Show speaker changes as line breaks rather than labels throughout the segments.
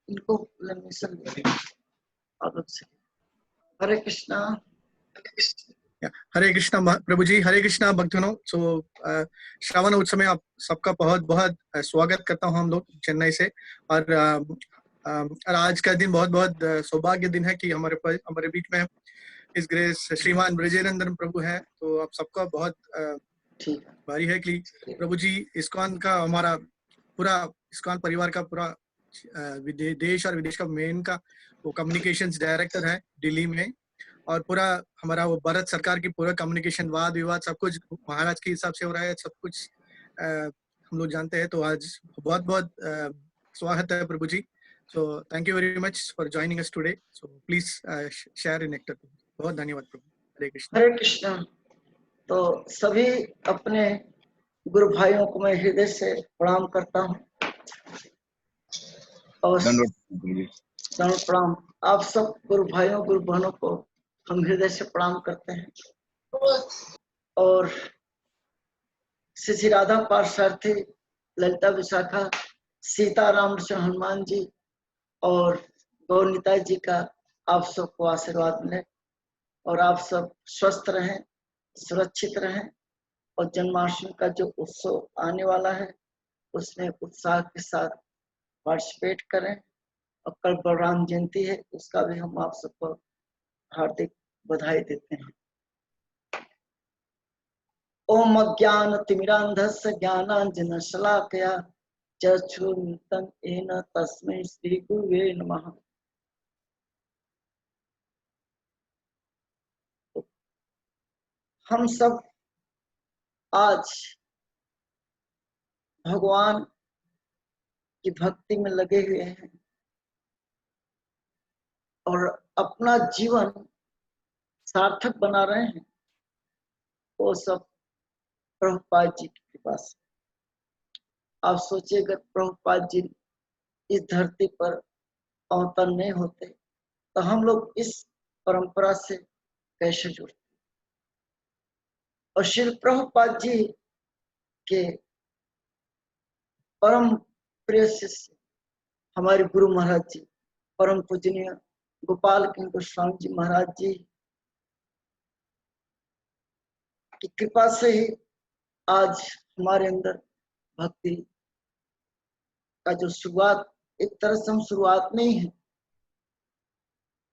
इनको लेमिनेशन अलग से। हरे कृष्णा।
हरे कृष्णा प्रभु जी, हरे कृष्णा भक्तजनों। श्रावण उत्सव में आप सबका बहुत बहुत स्वागत करता हूं हम लोग चेन्नई से। और आज का दिन बहुत बहुत सौभाग्य दिन है कि हमारे बीच में इस ग्रेस श्रीमान ब्रजेंद्र प्रभु हैं। तो आप सबका बहुत भारी है कि प्रभु जी इस्कॉन का, हमारा पूरा इस्कॉन परिवार का पूरा देश और विदेश का मेन का वो कम्युनिकेशंस डायरेक्टर है दिल्ली में। और पूरा हमारा वो भारत सरकार की पूरा कम्युनिकेशन, वाद विवाद सब कुछ महाराज के हिसाब से हो रहा है, सब कुछ हम लोग जानते हैं। तो आज बहुत बहुत स्वागत है प्रभु जी। So thank you very much for joining us today. So please share in nectar. बहुत धन्यवाद प्रभु। हरे कृष्णा।
हरे कृष्णा। तो सभी अपने गुरु भाइयों को मैं हृदय से प्रणाम करता हूँ और प्रणाम आप सब गुरु भाइयों गुरु बहनों को हम हृदय से प्रणाम करते हैं। और श्री राधा पार्थसारथी, ललिता विशाखा, सीताराम से हनुमान जी और गौरनीता जी का आप सबको आशीर्वाद मिले और आप सब स्वस्थ रहें, सुरक्षित रहें और जन्माष्टमी का जो उत्सव आने वाला है उसमें उत्साह के साथ पार्टिसिपेट करें। और कल बलराम जयंती है, उसका भी हम आप सबको हार्दिक बधाई देते हैं। ओम अज्ञान तिमिरांधस्य ज्ञानांजन शलाकया चक्षुरुन्मिलितं येन तस्मै श्री गुरुवे नमः। हम सब आज भगवान की भक्ति में लगे हुए हैं और अपना जीवन सार्थक बना रहे हैं। वो सब प्रभुपाद जी की कृपा से। आप सोचिए अगर प्रभुपाद जी इस धरती पर अवतरण नहीं होते तो हम लोग इस परंपरा से कैसे जुड़ते। और श्री प्रभुपाद जी के परम प्रिय शिष्य हमारे गुरु महाराज जी, परम पूजनीय गोपाल किंग गोस्वामी जी महाराज जी की कृपा से ही आज हमारे अंदर भक्ति का जो शुरुआत, एक तरह से हम शुरुआत में ही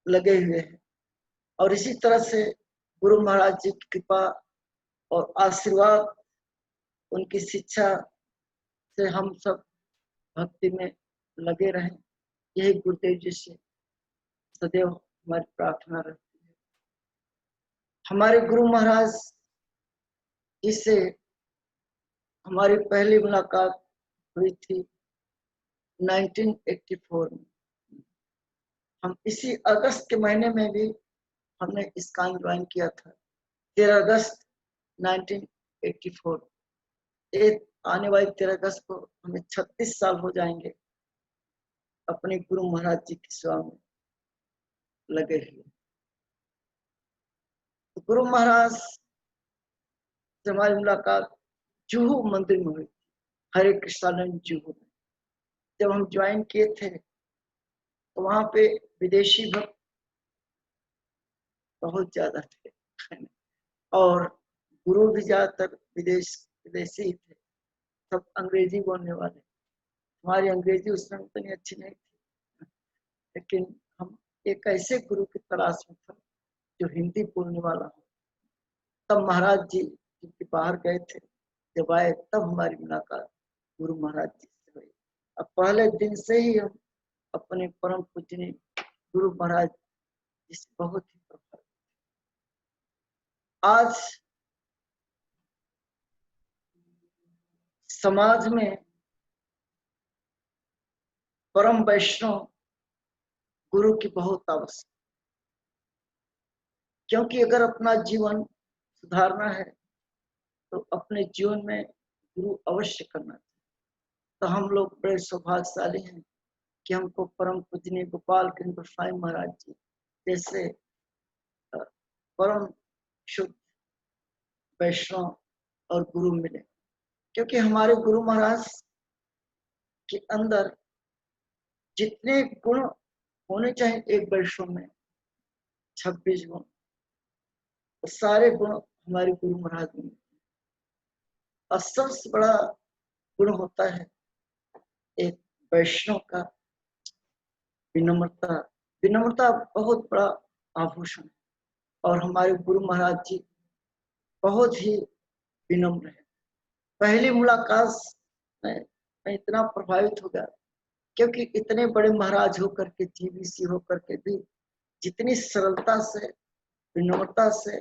लगे हुए हैं। और इसी तरह से गुरु महाराज जी की कृपा और आशीर्वाद, उनकी शिक्षा से हम सब भक्ति में लगे रहें, यही गुरुदेव जी से सदैव हमारी प्रार्थना रहती है। हमारे गुरु महाराज जी से हमारी पहली मुलाकात हुई थी 1984 में। हम इसी अगस्त के महीने में भी हमने इस्कॉन ज्वाइन किया था, 13 अगस्त 1984। आने वाली 13 अगस्त को हमें 36 साल हो जाएंगे अपने गुरु महाराज जी की सेवा में लगे हुए। तो गुरु महाराज से हमारी मुलाकात जुहू मंदिर में हुई थी, हरे कृष्णानंद जुहू में। जब हम ज्वाइन किए थे तो वहां पे विदेशी भक्त बहुत ज्यादा थे और गुरु भी ज्यादातर विदेशी ही थे, सब अंग्रेजी बोलने वाले। हमारी अंग्रेजी उस समय उतनी अच्छी नहीं थी, लेकिन हम एक ऐसे गुरु की तलाश में था जो हिंदी बोलने वाला हो। तब महाराज जी के बाहर गए थे, जब आए तब हमारी मुलाकात गुरु महाराज जी से हुई। अब पहले दिन से ही हम अपने परम पूजनीय गुरु महाराज जी से बहुत ही प्रभावित। आज समाज में परम वैष्णव गुरु की बहुत आवश्यकता, क्योंकि अगर अपना जीवन सुधारना है तो अपने जीवन में गुरु अवश्य करना चाहिए। तो हम लोग बड़े सौभाग्यशाली हैं कि हमको परम पूजनीय गोपाल किंग गोस्वामी महाराज जी जैसे परम शुद्ध वैष्णव और गुरु मिले। क्योंकि हमारे गुरु महाराज के अंदर जितने गुण होने चाहिए एक वैष्णव में, 26 गुण, सारे गुण हमारे गुरु महाराज में। और सबसे बड़ा गुण होता है एक वैष्णव का विनम्रता। विनम्रता बहुत बड़ा आभूषण है, और हमारे गुरु महाराज जी बहुत ही विनम्र है। पहली मुलाकात में मैं इतना प्रभावित हो गया, क्योंकि इतने बड़े महाराज होकर के, जीवीसी होकर के भी जितनी सरलता से, विनम्रता से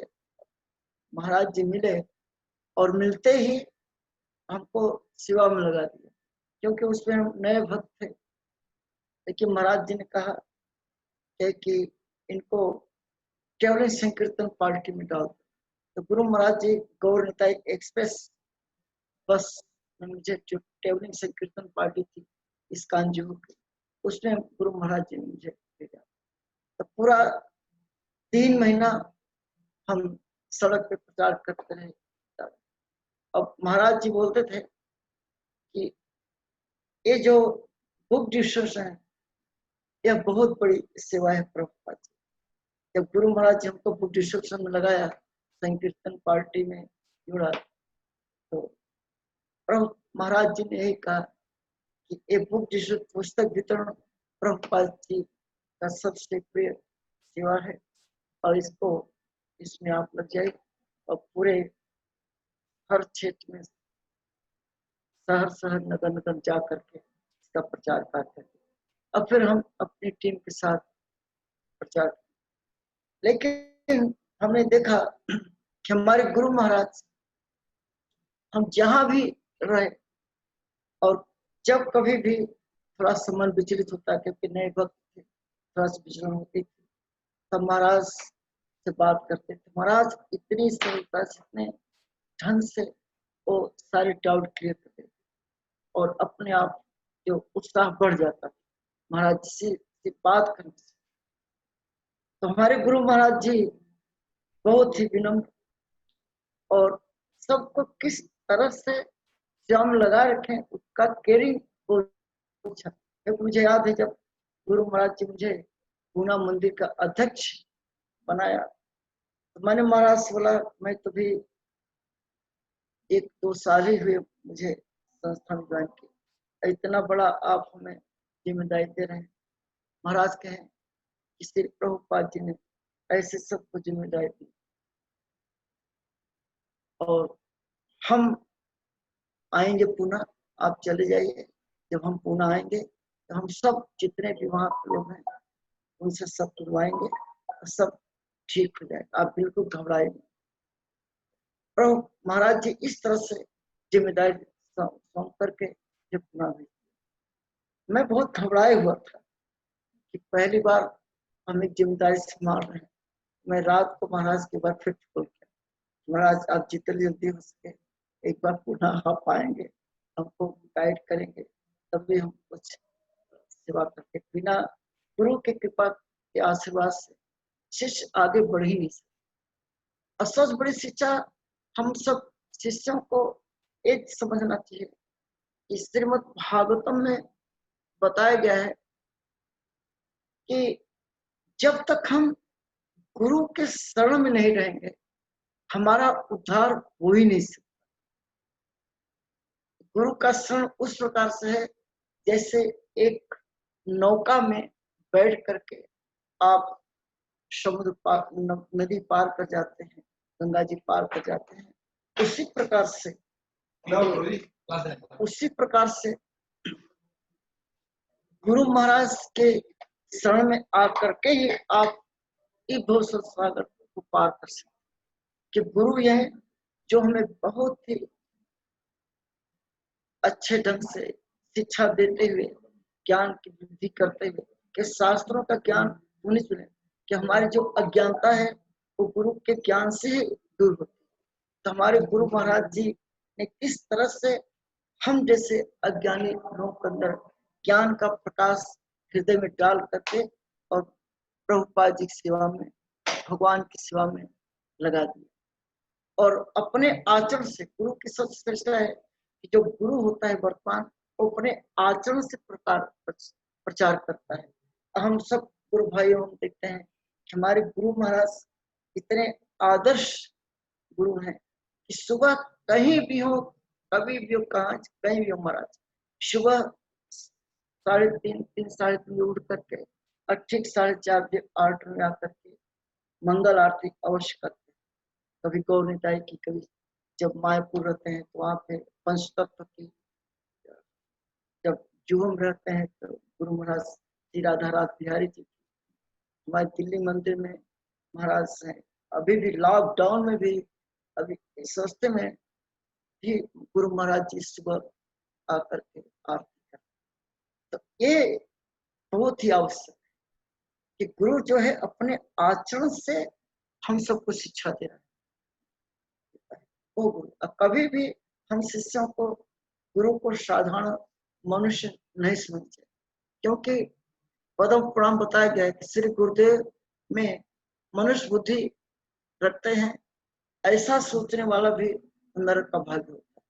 महाराज जी मिले, और मिलते ही हमको सेवा में लगा दिया। क्योंकि उसमें हम नए भक्त थे, लेकिन महाराज जी ने कहा कि इनको ट्रैवलिंग संकीर्तन पार्टी में डाल दो। तो गुरु महाराज जी गौर निताई एक्सप्रेस बस में मुझे जो ट्रैवलिंग संकीर्तन पार्टी थी इस कांजू की, उसमें गुरु महाराज जी ने मुझे भेजा। तो पूरा 3 महीना हम सड़क पे प्रचार करते रहे। अब महाराज जी बोलते थे कि ये जो बुक डिस्ट्रीब्यूशन है, यह बहुत बड़ी सेवा है प्रभुपाद जी। जब गुरु महाराज जी हमको बुक डिस्ट्रीब्यूशन में लगाया, संकीर्तन पार्टी में जुड़ा, तो प्रभु महाराज जी ने यही कहा कि ये बुक डिस्ट्रीब्यूशन, पुस्तक वितरण प्रभुपाद जी का सबसे प्रिय सेवा है, और इसको इसमें आप लग जाए, और पूरे हर क्षेत्र में, शहर शहर, नगर नगर जा करके इसका प्रचार करते थे। अब फिर हम अपनी टीम के साथ प्रचार, लेकिन हमने देखा कि हमारे गुरु महाराज, हम जहां भी रहे, और जब कभी भी थोड़ा सा मन विचलित होता, क्योंकि नए वक्त थे, थोड़ा सा विचलन होती थी, तब महाराज से बात करते थे। महाराज इतनी सरलता से, इतने ढंग से वो सारे डाउट क्लियर करते थे, और अपने आप जो उत्साह बढ़ जाता था महाराज से बात करने से। तो हमारे गुरु महाराज जी बहुत ही विनम्र, और सबको किस तरह से जाम लगा रखें उसका केयरिंग बहुत अच्छा। क्योंकि मुझे याद है जब गुरु महाराज जी मुझे पूना मंदिर का अध्यक्ष बनाया, तो मैंने महाराज से बोला, मैं तो भी 1-2 साल ही हुए मुझे संस्थान ज्वाइन की, इतना बड़ा आप हमें जिम्मेदारी दे रहे हैं। महाराज कहें कि श्री प्रभुपाद जी ने ऐसे सबको जिम्मेदारी दी, और हम आएंगे पुनः, आप चले जाइए। जब हम पुनः आएंगे तो हम सब जितने भी वहाँ लोग हैं उनसे सब तुलवाएंगे, सब ठीक हो जाएगा, आप बिल्कुल घबराएंगे। प्रभु महाराज जी इस तरह से जिम्मेदारी सौंप करके जब पुनः भेज, मैं बहुत घबराए हुआ था कि पहली बार हम एक जिम्मेदारी संभाल रहे हैं। मैं रात को महाराज के बाद फिर बोल गया, महाराज आप जितनी जल्दी हो सके एक बार पुनः आप आएंगे, हमको गाइड करेंगे, तब भी हम कुछ सेवा करके, बिना गुरु की कृपा के आशीर्वाद से शिष्य आगे बढ़ ही नहीं सकते। और सबसे बड़ी शिक्षा हम सब शिष्यों को एक समझना चाहिए कि श्रीमद् भागवतम में बताया गया है कि जब तक हम गुरु के शरण में नहीं रहेंगे, हमारा उद्धार हो ही नहीं सकता। गुरु का शरण उस प्रकार से है जैसे एक नौका में बैठ करके आप समुद्र पार, नदी पार कर जाते हैं, गंगा जी पार कर जाते हैं, उसी प्रकार से गुरु महाराज के शरण में आकर के ही आप इस भवसागर सागर को पार कर सकते हैं। कि गुरु यह जो हमें बहुत ही अच्छे ढंग से शिक्षा देते हुए, ज्ञान की वृद्धि करते हुए, कि शास्त्रों का ज्ञान सुने सुने, कि हमारी जो अज्ञानता है वो गुरु के ज्ञान से ही दूर होती है। तो हमारे गुरु महाराज जी ने किस तरह से हम जैसे अज्ञानी लोगों के अंदर ज्ञान का प्रकाश हृदय में डाल करके और प्रभुपाद जी की सेवा में, भगवान की सेवा में लगा दिया। और अपने आचरण से गुरु की सबसे श्रेष्ठ है कि जो गुरु होता है वर्तमान, वो अपने आचरण से प्रचार करता है। हम सब गुरु भाइयों हम देखते हैं कि हमारे गुरु महाराज इतने आदर्श गुरु हैं कि सुबह कहीं भी हो, कभी भी हो, कहीं भी हो महाराज, सुबह 3:30 साढ़े 3 उठ करके और ठीक 4:30 बजे आर्ट में आकर के मंगल आरती अवश्य करते हैं। कभी गौर निताई की, कभी जब मायापुर रहते हैं तो वहाँ पे पंचतत्व की, जब जुहम रहते हैं तो गुरु महाराज श्री राधा रास बिहारी जी, हमारे दिल्ली मंदिर में महाराज हैं। अभी भी लॉकडाउन में भी, अभी सस्ते में भी गुरु महाराज जी सुबह आकर के आरती करते। तो ये बहुत ही आवश्यक है कि गुरु जो है अपने आचरण से हम सबको शिक्षा दे रहा है। वो गुरु, अब कभी भी हम शिष्यों को, गुरु को साधारण मनुष्य नहीं समझते, क्योंकि पद्म पुराण बताया गया है कि श्री गुरुदेव में मनुष्य बुद्धि रखते हैं, ऐसा सोचने वाला भी नरक का भाग्य होता है।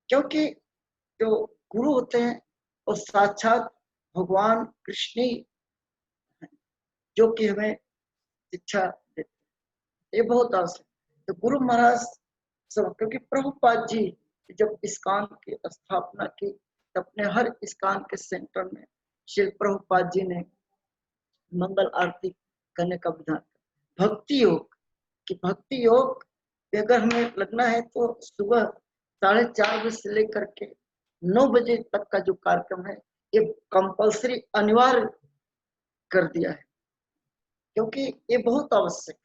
क्योंकि जो गुरु होते हैं वो साक्षात भगवान कृष्ण ही हैं, जो कि हमें शिक्षा देते हैं। ये बहुत आवश्यक है। तो गुरु महाराज सब, क्योंकि प्रभुपाद जी जब इस्कॉन की स्थापना की, तो अपने हर इस्कॉन के सेंटर में श्री प्रभुपाद जी ने मंगल आरती करने का विधान। भक्ति योग, कि भक्ति योग अगर हमें लगना है तो सुबह 4:30 बजे से लेकर के 9 बजे तक का जो कार्यक्रम है, ये कंपल्सरी अनिवार्य कर दिया है, क्योंकि ये बहुत आवश्यक है।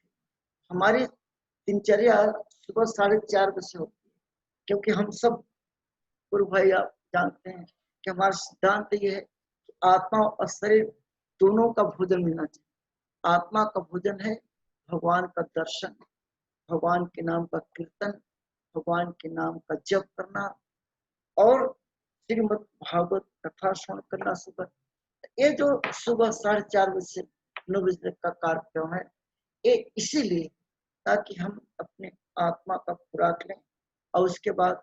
हमारी दिनचर्या सुबह 4:30 बजे होती है, क्योंकि हम सब गुरु भाई आप जानते हैं कि हमारा सिद्धांत ये है कि आत्मा और शरीर दोनों का भोजन मिलना चाहिए। आत्मा का भोजन है भगवान का दर्शन, भगवान के नाम का कीर्तन, भगवान के नाम का जप करना और श्रीमद् भागवत कथा श्रवण करना सुबह। ये जो सुबह 4:30 बजे से 9 बजे तक का कार्यक्रम है, ये इसीलिए ताकि हम अपने आत्मा का खुराक लें और उसके बाद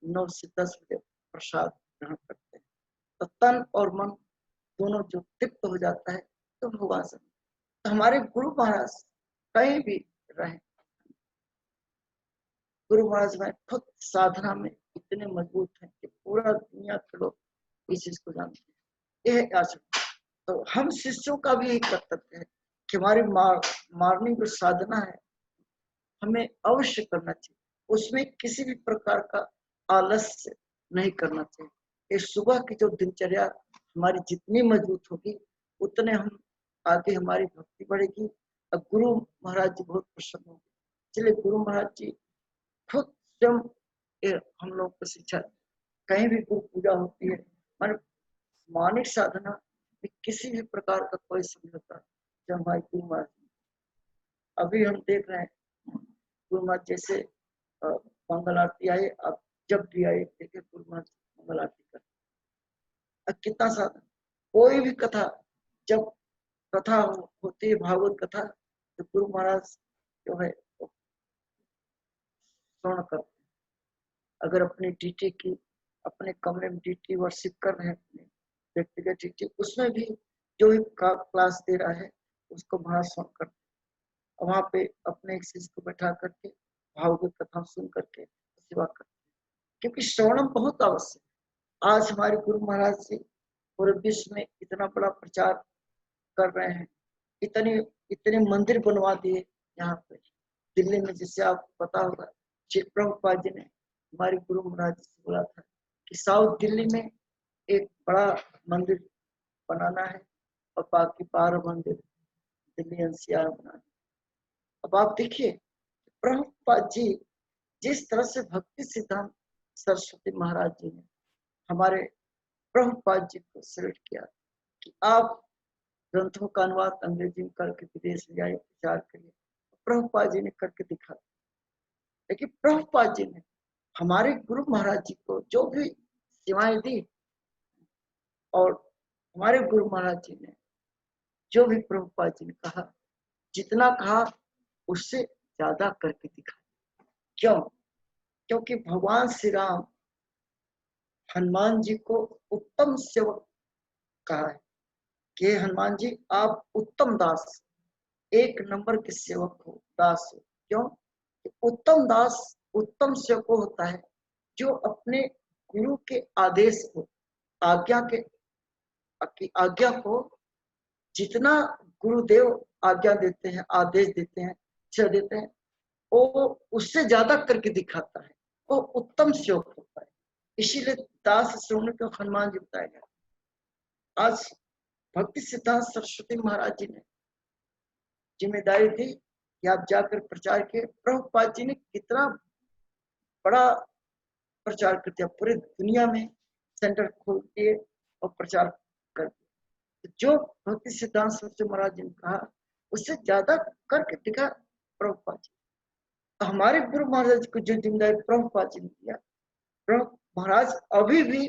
9 से 10 बजे प्रसाद ग्रहण करते हैं, तो तन और मन दोनों जो तृप्त हो जाता है तो भगवान से। तो हमारे गुरु महाराज कहीं भी रहे, गुरु महाराज में खुद साधना में इतने मजबूत हैं कि पूरा दुनिया के लोग इस चीज को जानते हैं। यह आचरण, तो हम शिष्यों का भी यही कर्तव्य है कि हमारी मार्निंग जो साधना है हमें अवश्य करना चाहिए, उसमें किसी भी प्रकार का आलस्य नहीं करना चाहिए। ये सुबह की जो दिनचर्या हमारी जितनी मजबूत होगी, उतने हम आगे हमारी भक्ति बढ़ेगी और गुरु महाराज जी बहुत प्रसन्न होंगे। इसलिए गुरु महाराज जी खुद स्वयं हम लोग को शिक्षा, कहीं भी गुरु पूजा होती है, मान मानसिक साधना में किसी भी प्रकार का कोई समझौता जब हमारे गुरु महाराज, अभी हम देख रहे हैं गुरु महाराज जैसे मंगल आरती आए, अब जब भी आए देखे गुरु महाराज मंगल आरती कर, कितना साधन। कोई भी कथा, जब कथा होती है भागवत कथा, तो गुरु महाराज जो है श्रवण करते हैं। अगर अपनी ड्यूटी की, अपने कमरे में ड्यूटी वर्शिप कर रहे हैं, अपने व्यक्तिगत ड्यूटी, उसमें भी जो भी क्लास दे रहा है उसको महाराज श्रवण करते हैं। वहां पे अपने एक शिष्य को बैठा करके भागवत कथा सुन करके सेवा करते हैं, क्योंकि श्रवणम बहुत आवश्यक है। आज हमारे गुरु महाराज जी पूरे विश्व में इतना बड़ा प्रचार कर रहे हैं, इतने मंदिर बनवा दिए यहाँ पे दिल्ली में, जिससे आपको पता होगा श्री प्रभुपाद जी ने हमारे गुरु महाराज जी से बोला था कि साउथ दिल्ली में एक बड़ा मंदिर बनाना है और बाकी 12 मंदिर दिल्ली एनसीआर बनाना। अब आप देखिए प्रभुपाद जी जिस तरह से भक्ति सिद्धांत सरस्वती महाराज जी ने हमारे प्रभुपाद जी को सेलेक्ट किया कि आप ग्रंथों का अनुवाद अंग्रेजी में करके विदेश ले आए प्रचार के लिए, प्रभुपाद जी ने करके दिखा। लेकिन प्रभुपाद जी ने हमारे गुरु महाराज जी को जो भी सेवाएं दी, और हमारे गुरु महाराज जी ने जो भी प्रभुपाद जी ने कहा, जितना कहा उससे ज्यादा करके दिखा। क्यों? क्योंकि भगवान श्री राम हनुमान जी को उत्तम सेवक कहा है कि हनुमान जी आप उत्तम दास, एक नंबर के सेवक हो, दास हो। क्यों? उत्तम दास उत्तम सेवक होता है जो अपने गुरु के आदेश को, आज्ञा के की आज्ञा को जितना गुरुदेव आज्ञा देते हैं, आदेश देते हैं, इच्छा देते हैं, वो उससे ज्यादा करके दिखाता है, वो उत्तम सेवक होता है। इसीलिए दास श्रोणी को हनुमान जी बताया गया। आज भक्ति सिद्धांत सरस्वती महाराज जी ने जिम्मेदारी दी कि आप जाकर प्रचार किए। प्रभुपाद जी ने कितना बड़ा प्रचार कर दिया, पूरी दुनिया में सेंटर खोल दिए और प्रचार कर दिया। जो भक्ति सिद्धांत सरस्वती महाराज जी ने कहा उससे ज्यादा करके दिखा प्रभुपाद जी। तो हमारे गुरु महाराज को जो जिम्मेदारी प्रभुपाद जी ने दिया, प्रभु महाराज अभी भी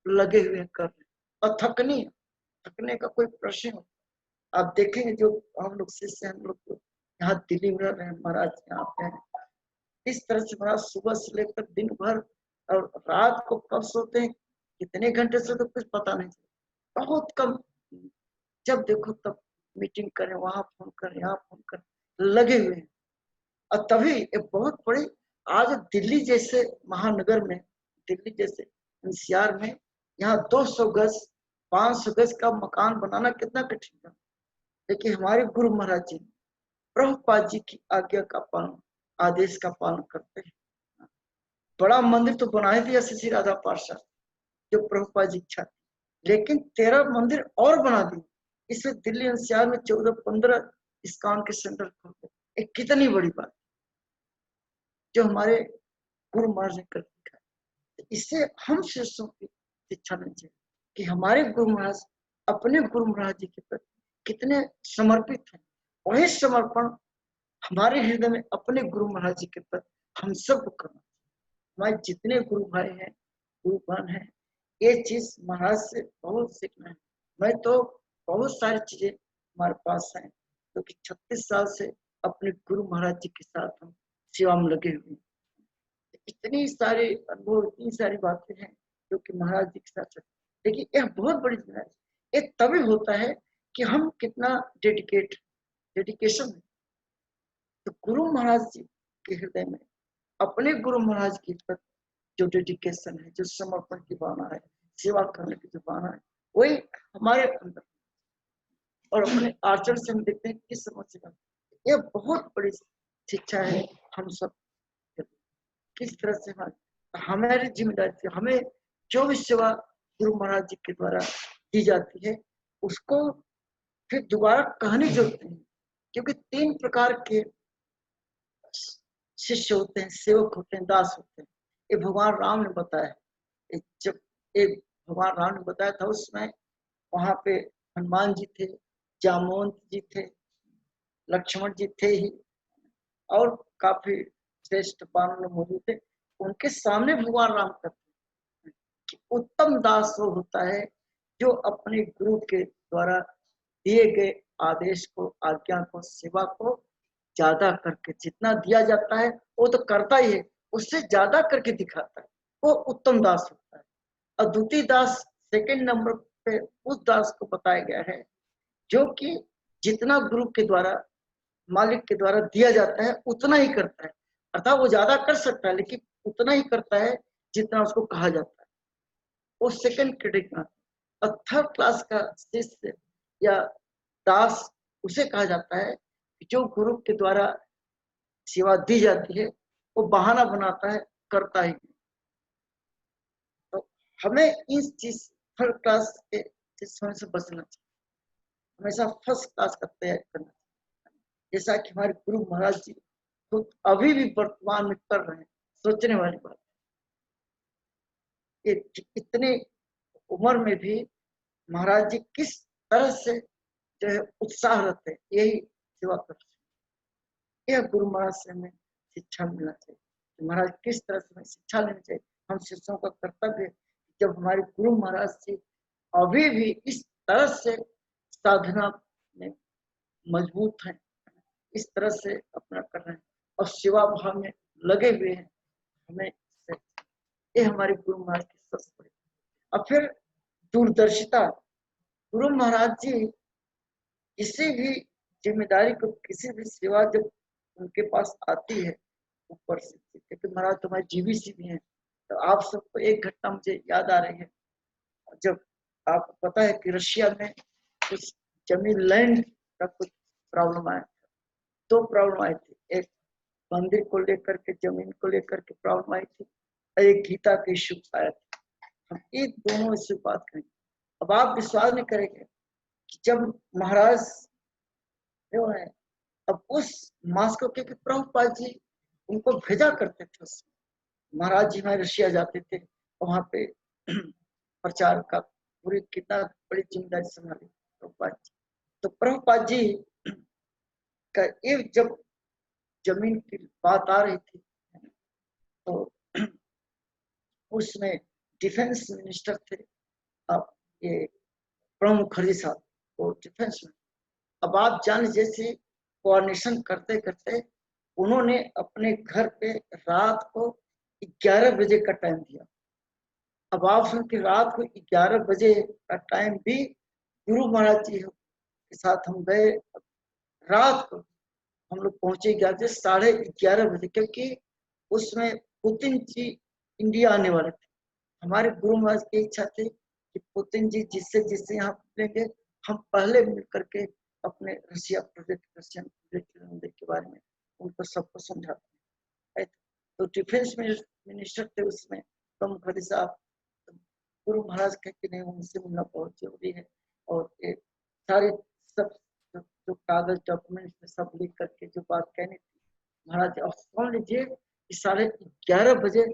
लगे हुए कर रहे और थकने का कोई प्रश्न हो। आप देखेंगे जो हम लोग शिष्य, हम लोग यहाँ दिल्ली में रहे, महाराज यहाँ पे हैं, इस तरह से महाराज सुबह से लेकर दिन भर और रात को कब सोते हैं, कितने घंटे से, तो कुछ पता नहीं चलता। बहुत कम, जब देखो तब मीटिंग करें, वहां फोन करें, यहाँ फोन करें, लगे हुए हैं। और तभी एक बहुत बड़ी, आज दिल्ली जैसे महानगर में, दिल्ली जैसे एनसीआर में, यहाँ 200 गज 500 गज का मकान बनाना कितना कठिन था। लेकिन हमारे गुरु महाराज जी प्रभुपाद जी की आज्ञा का पालन, आदेश का पालन करते हैं। बड़ा मंदिर तो बना ही दिया श्री राधा पार्षद, जो प्रभुपाद जी इच्छा थी, लेकिन 13 मंदिर और बना दिए। इसमें दिल्ली एनसीआर में 14-15 इस्कॉन के सेंटर खोलते, एक कितनी बड़ी बात जो हमारे गुरु महाराज ने कर दिखाया। इससे हम शिष्यों की शिक्षा लेनी चाहिए कि हमारे गुरु महाराज अपने गुरु महाराज जी के प्रति कितने समर्पित हैं। वही समर्पण हमारे हृदय में अपने गुरु महाराज जी के प्रति हम सबको करना। हमारे जितने गुरु भाई हैं, गुरु बहन हैं, ये चीज महाराज से बहुत सीखना है। मैं तो बहुत सारी चीजें हमारे पास हैं, क्योंकि 36 साल से अपने गुरु महाराज जी के साथ हम सेवा में लगे हुए हैं। इतनी सारी अनुभव, इतनी सारी बातें हैं जो कि महाराज जी के साथ। लेकिन यह बहुत बड़ी जिम्मेदारी, ये तभी होता है कि हम कितना डेडिकेशन है। तो गुरु महाराज जी के हृदय में अपने गुरु महाराज के प्रति जो डेडिकेशन है, जो समर्पण की भावना है, सेवा करने की जो भावना है, वही हमारे अंदर। और अपने आचरण से हम देखते हैं किस समझ से, यह बहुत बड़ी शिक्षा है हम सब किस तरह से हमारी जिम्मेदारी थी। हमें जो भी सेवा गुरु महाराज जी के द्वारा दी जाती है उसको फिर दोबारा कहने जरूरत नहीं, क्योंकि 3 प्रकार के शिष्य होते हैं, सेवक होते हैं, दास होते हैं। ये भगवान राम ने बताया। जब एक भगवान राम ने बताया था, उसमें वहां पे हनुमान जी थे, जामवंत जी थे, लक्ष्मण जी थे ही, और काफी श्रेष्ठ पावन मौजूद थे। उनके सामने भगवान राम कहते हैं कि उत्तम दास वो होता है जो अपने गुरु के द्वारा दिए गए आदेश को, आज्ञा को, सेवा को ज्यादा करके, जितना दिया जाता है वो तो करता ही है, उससे ज्यादा करके दिखाता है, वो उत्तम दास होता है। और द्वितीय दास सेकंड नंबर पे उस दास को बताया गया है जो कि जितना गुरु के द्वारा, मालिक के द्वारा दिया जाता है उतना ही करता है। अर्थात वो ज्यादा कर सकता है लेकिन उतना ही करता है जितना उसको कहा जाता है, वो सेकंड कैटेगरी। और थर्ड क्लास का शिष्य या दास उसे कहा जाता है जो गुरु के द्वारा सेवा दी जाती है वो बहाना बनाता है, करता ही नहीं। तो हमें इस चीज थर्ड क्लास के शिष्यों से बचना चाहिए, हमेशा फर्स्ट क्लास का तैयारी करना चाहिए, जैसा कि हमारे गुरु महाराज जी खुद अभी भी वर्तमान में कर रहे हैं। सोचने वाली बात है कि इतने उम्र में भी महाराज जी किस तरह से जो है उत्साह रहते हैं यही सेवा करते हैं। यह गुरु महाराज से हमें शिक्षा मिलना चाहिए, महाराज किस तरह से हमें शिक्षा लेनी चाहिए। हम शिष्यों का कर्तव्य है, जब हमारे गुरु महाराज जी अभी भी इस तरह से साधना में मजबूत हैं, इस तरह से अपना कर रहे हैं और सेवा भाव में लगे हुए हैं, हमें ये हमारे गुरु महाराज की सबसे बड़ी और फिर दूरदर्शिता। गुरु महाराज जी किसी भी जिम्मेदारी को, किसी भी सेवा जब उनके पास आती है ऊपर से, क्योंकि महाराज तुम्हारे जीवीसी भी हैं, तो आप सबको एक घटना मुझे याद आ रही है। जब आपको पता है कि रशिया में कुछ जमीन लैंड का कुछ प्रॉब्लम आया, दो प्रॉब्लम आई थी, एक मंदिर को लेकर के, जमीन को लेकर के प्रॉब्लम आई थी, और एक गीता के इश्यू आया था। हम ये दोनों इश्यू बात करेंगे। अब आप विश्वास नहीं करेंगे कि जब महाराज जो है, अब उस मॉस्को के प्रभुपाद जी उनको भेजा करते थे, महाराज जी हमारे रशिया जाते थे, वहां पे प्रचार का पूरी कितना बड़ी जिम्मेदारी संभाली प्रभुपाद जी। तो प्रभुपाद जी का ये जब जमीन की बात आ रही थी, तो उसमें डिफेंस मिनिस्टर थे अब ये प्रणब मुखर्जी साहब, वो डिफेंस में। अब आप जान, जैसे कोऑर्डिनेशन करते करते उन्होंने अपने घर पे रात को 11 बजे का टाइम दिया। अब आप सुन कि रात को 11 बजे का टाइम भी गुरु महाराज जी के साथ हम गए। रात को हम लोग पहुंचे 11:30 बजे, क्योंकि उसमें पुतिन जी इंडिया आने वाले थे। हमारे गुरु महाराज की इच्छा थी कि पुतिन जी जिससे जिससे यहाँ मिलेंगे, हम पहले मिल करके अपने रशिया प्रोजेक्ट, रशियन प्रोजेक्ट के बारे में उनको सबको समझाते हैं। तो डिफेंस मिनिस्टर थे उसमें प्रणब मुखर्जी साहब। गुरु महाराज कहते नहीं, उनसे मिलना बहुत जरूरी है, और ये सारे सब जो कागज डॉक्यूमेंट सब लिख करके जो बात कहनी थी महाराज। और सुन लीजिए कि 11:30 बजे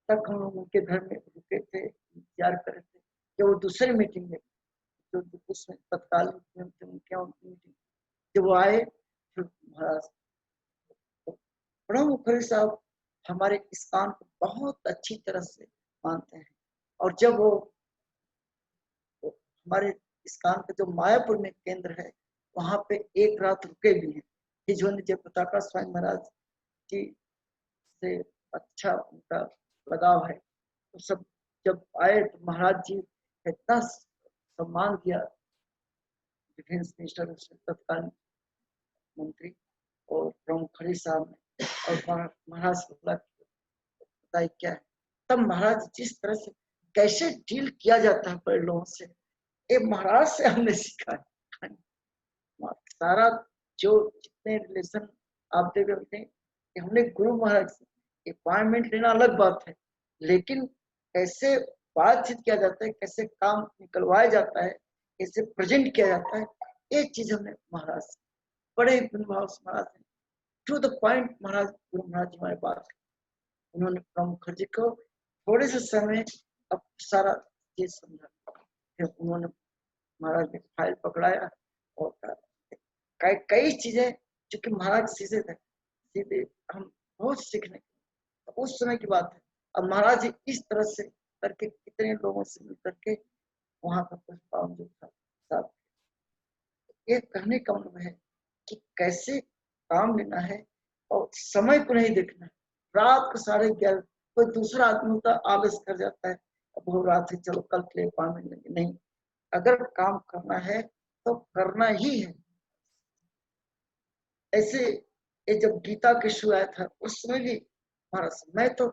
तक हम लोग उनके घर में रुके थे, इंतजार कर रहे थे कि वो दूसरी मीटिंग में, जो उसमें तत्कालीन उनकी मीटिंग, जब वो आए फिर महाराज प्रणब मुखर्जी साहब हमारे इस्कान को बहुत अच्छी तरह से मानते हैं। और जब वो हमारे इस्कान का जो मायापुर में केंद्र है, वहां पे एक रात रुके भी हैं। हिजवंत जयप्रताप स्वामी महाराज जी से अच्छा उनका लगाव है। तो सब जब आए तो महाराज जी इतना सम्मान दिया डिफेंस मिनिस्टर, तत्कालीन मंत्री और प्रणब मुखर्जी साहब ने। और महाराज बताइए क्या है, तब महाराज जिस तरह से कैसे डील किया जाता है बड़े लोगों से, ये महाराज से हमने सीखा है। सारा जो जितने रिलेशन आप देख रहे हैं, हमने गुरु महाराज से अपॉइंटमेंट लेना अलग बात है, लेकिन कैसे बातचीत किया जाता है, कैसे काम निकलवाया जाता है, कैसे प्रेजेंट किया जाता है, ये चीज हमने महाराज से, बड़े भाव से महाराज ने टू द पॉइंट महाराज, गुरु महाराज हमारे पास, उन्होंने प्रणब मुखर्जी को थोड़े से समय अब सारा चीज समझा। फिर उन्होंने महाराज ने फाइल पकड़ाया और कई चीजें जो कि महाराज सीधे थे, सीधे हम बहुत सीखने, तो उस समय की बात है। अब महाराज जी इस तरह से करके कितने लोगों से मिल करके वहां पर कुछ पावन था। ये कहने का मतलब है कि कैसे काम लेना है और समय को नहीं देखना है। रात को 11:30 कोई दूसरा आदमी होता आलस कर जाता है, अब वो रात है चलो कल के लिए काम लेंगे, नहीं, अगर काम करना है तो करना ही है। ऐसे ये जब गीता के इशू आया था उसमें भी महाराज, मैं तो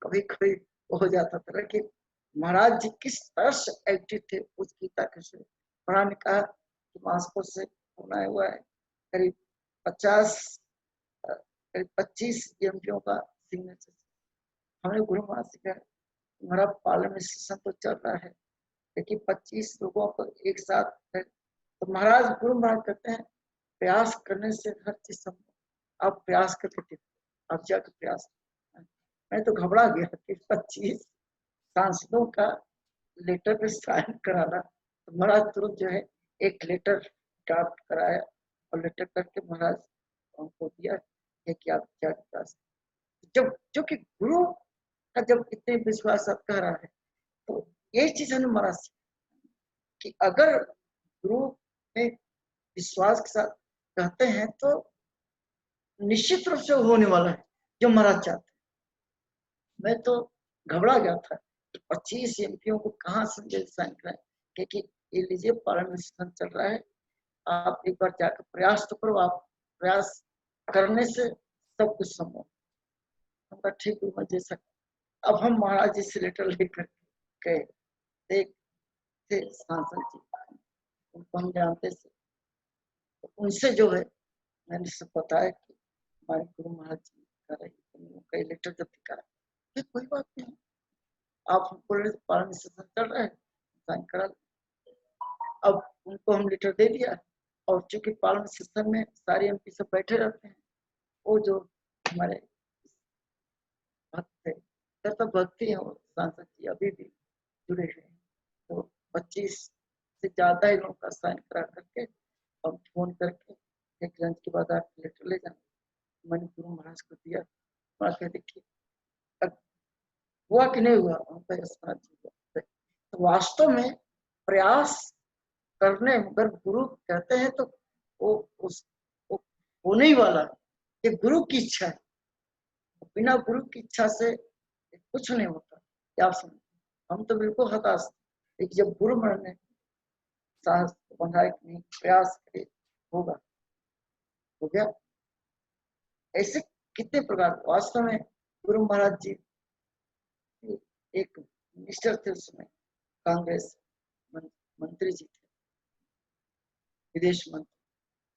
कभी कभी हो जाता था कि महाराज जी किस तरह से एक्टिव थे उस गीता के इशू। महाराज ने कहा कि मॉस्को से होना हुआ है, करीब 25 एमपियों का सिग्नेचर। हमने गुरु महाराज से कहा हमारा पार्लियामेंट सेशन तो चल रहा है, लेकिन 25 लोगों को एक साथ है। तो महाराज, गुरु महाराज कहते हैं प्रयास करने से हर चीज संभव, आप प्रयास करके देखो, आप जाकर प्रयास। मैं तो घबरा गया कि 25 सांसदों का लेटर पे साइन कराना। तो महाराज तुरंत जो है एक लेटर ड्राफ्ट कराया और लेटर करके महाराज उनको दिया कि आप क्या विकास, जब जो कि गुरु का जब इतने विश्वास आप कह रहा है, तो यही चीज है महाराज कि अगर गुरु में विश्वास के साथ कहते हैं तो निश्चित रूप से होने वाला है जो महाराज चाहते हैं। मैं तो घबरा गया था कि 25 एमपीओ को कहाँ से साइन कराएं, क्योंकि ये लीजिए पार्लियामेंट सेशन चल रहा है, आप एक बार जाकर प्रयास तो करो, आप प्रयास करने से सब कुछ संभव। हमका ठीक हुआ जैसा। अब हम महाराज जी से लेटर लेकर गए, एक थे सांसद जी, उनको हम जानते थे, तो उनसे जो है मैंने सब बताया कि हमारे गुरु महाराज जी कर रहे कई लेटर जब दिखाया, कोई बात नहीं, आप हमको पालन सेशन चल रहा है, साइन करा। अब उनको हम लेटर दे दिया, और चूंकि पालन सेशन में सारे एमपी सब बैठे रहते हैं, वो जो हमारे भक्त थे, तो भक्ति है, वो सांसद जी अभी भी जुड़े हुए हैं, तो 25 से ज्यादा ही लोगों का साइन करा करके और फोन करके एक लंच के बाद आप लेटर ले जाना, मैंने गुरु महाराज को दिया। महाराज देखिए हुआ कि नहीं हुआ, तो वास्तव में प्रयास करने अगर गुरु कहते हैं तो वो होने ही वाला है, ये गुरु की इच्छा है, बिना गुरु की इच्छा से कुछ नहीं होता। क्या समझ, हम तो बिल्कुल हताश, लेकिन जब गुरु महाराज ने साहस बनाए कि नहीं प्रयास करे होगा, हो गया। ऐसे कितने प्रकार, वास्तव में गुरु महाराज जी एक मिनिस्टर थे उसमें, कांग्रेस मंत्री जी थे, विदेश मंत्री,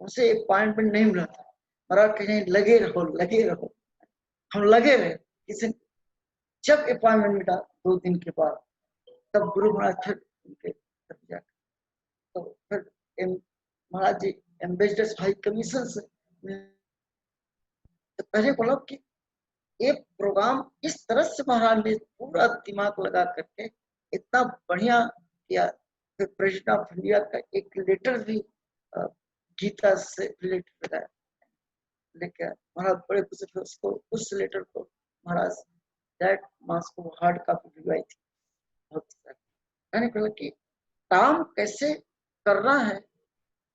उनसे एक अपॉइंटमेंट नहीं मिला था, महाराज कहीं लगे रहो लगे रहो, हम लगे रहे, किसी जब अपॉइंटमेंट मिला 2 दिन के बाद, तब गुरु महाराज फिर उनके जाकर, तो फिर महाराज जी एम्बेसडर्स हाई कमीशन से तो पहले बोला कि एक प्रोग्राम इस तरह से महाराज ने पूरा दिमाग लगा करके इतना बढ़िया किया। फिर प्रेसिडेंट ऑफ इंडिया का एक लेटर भी गीता से रिलेटेड लगाया, लेके महाराज बड़े खुश थे, उसको उस लेटर को महाराज डायरेक्ट मास को हार्ड कॉपी भिजवाई थी। मैंने कहा कि काम कैसे करना है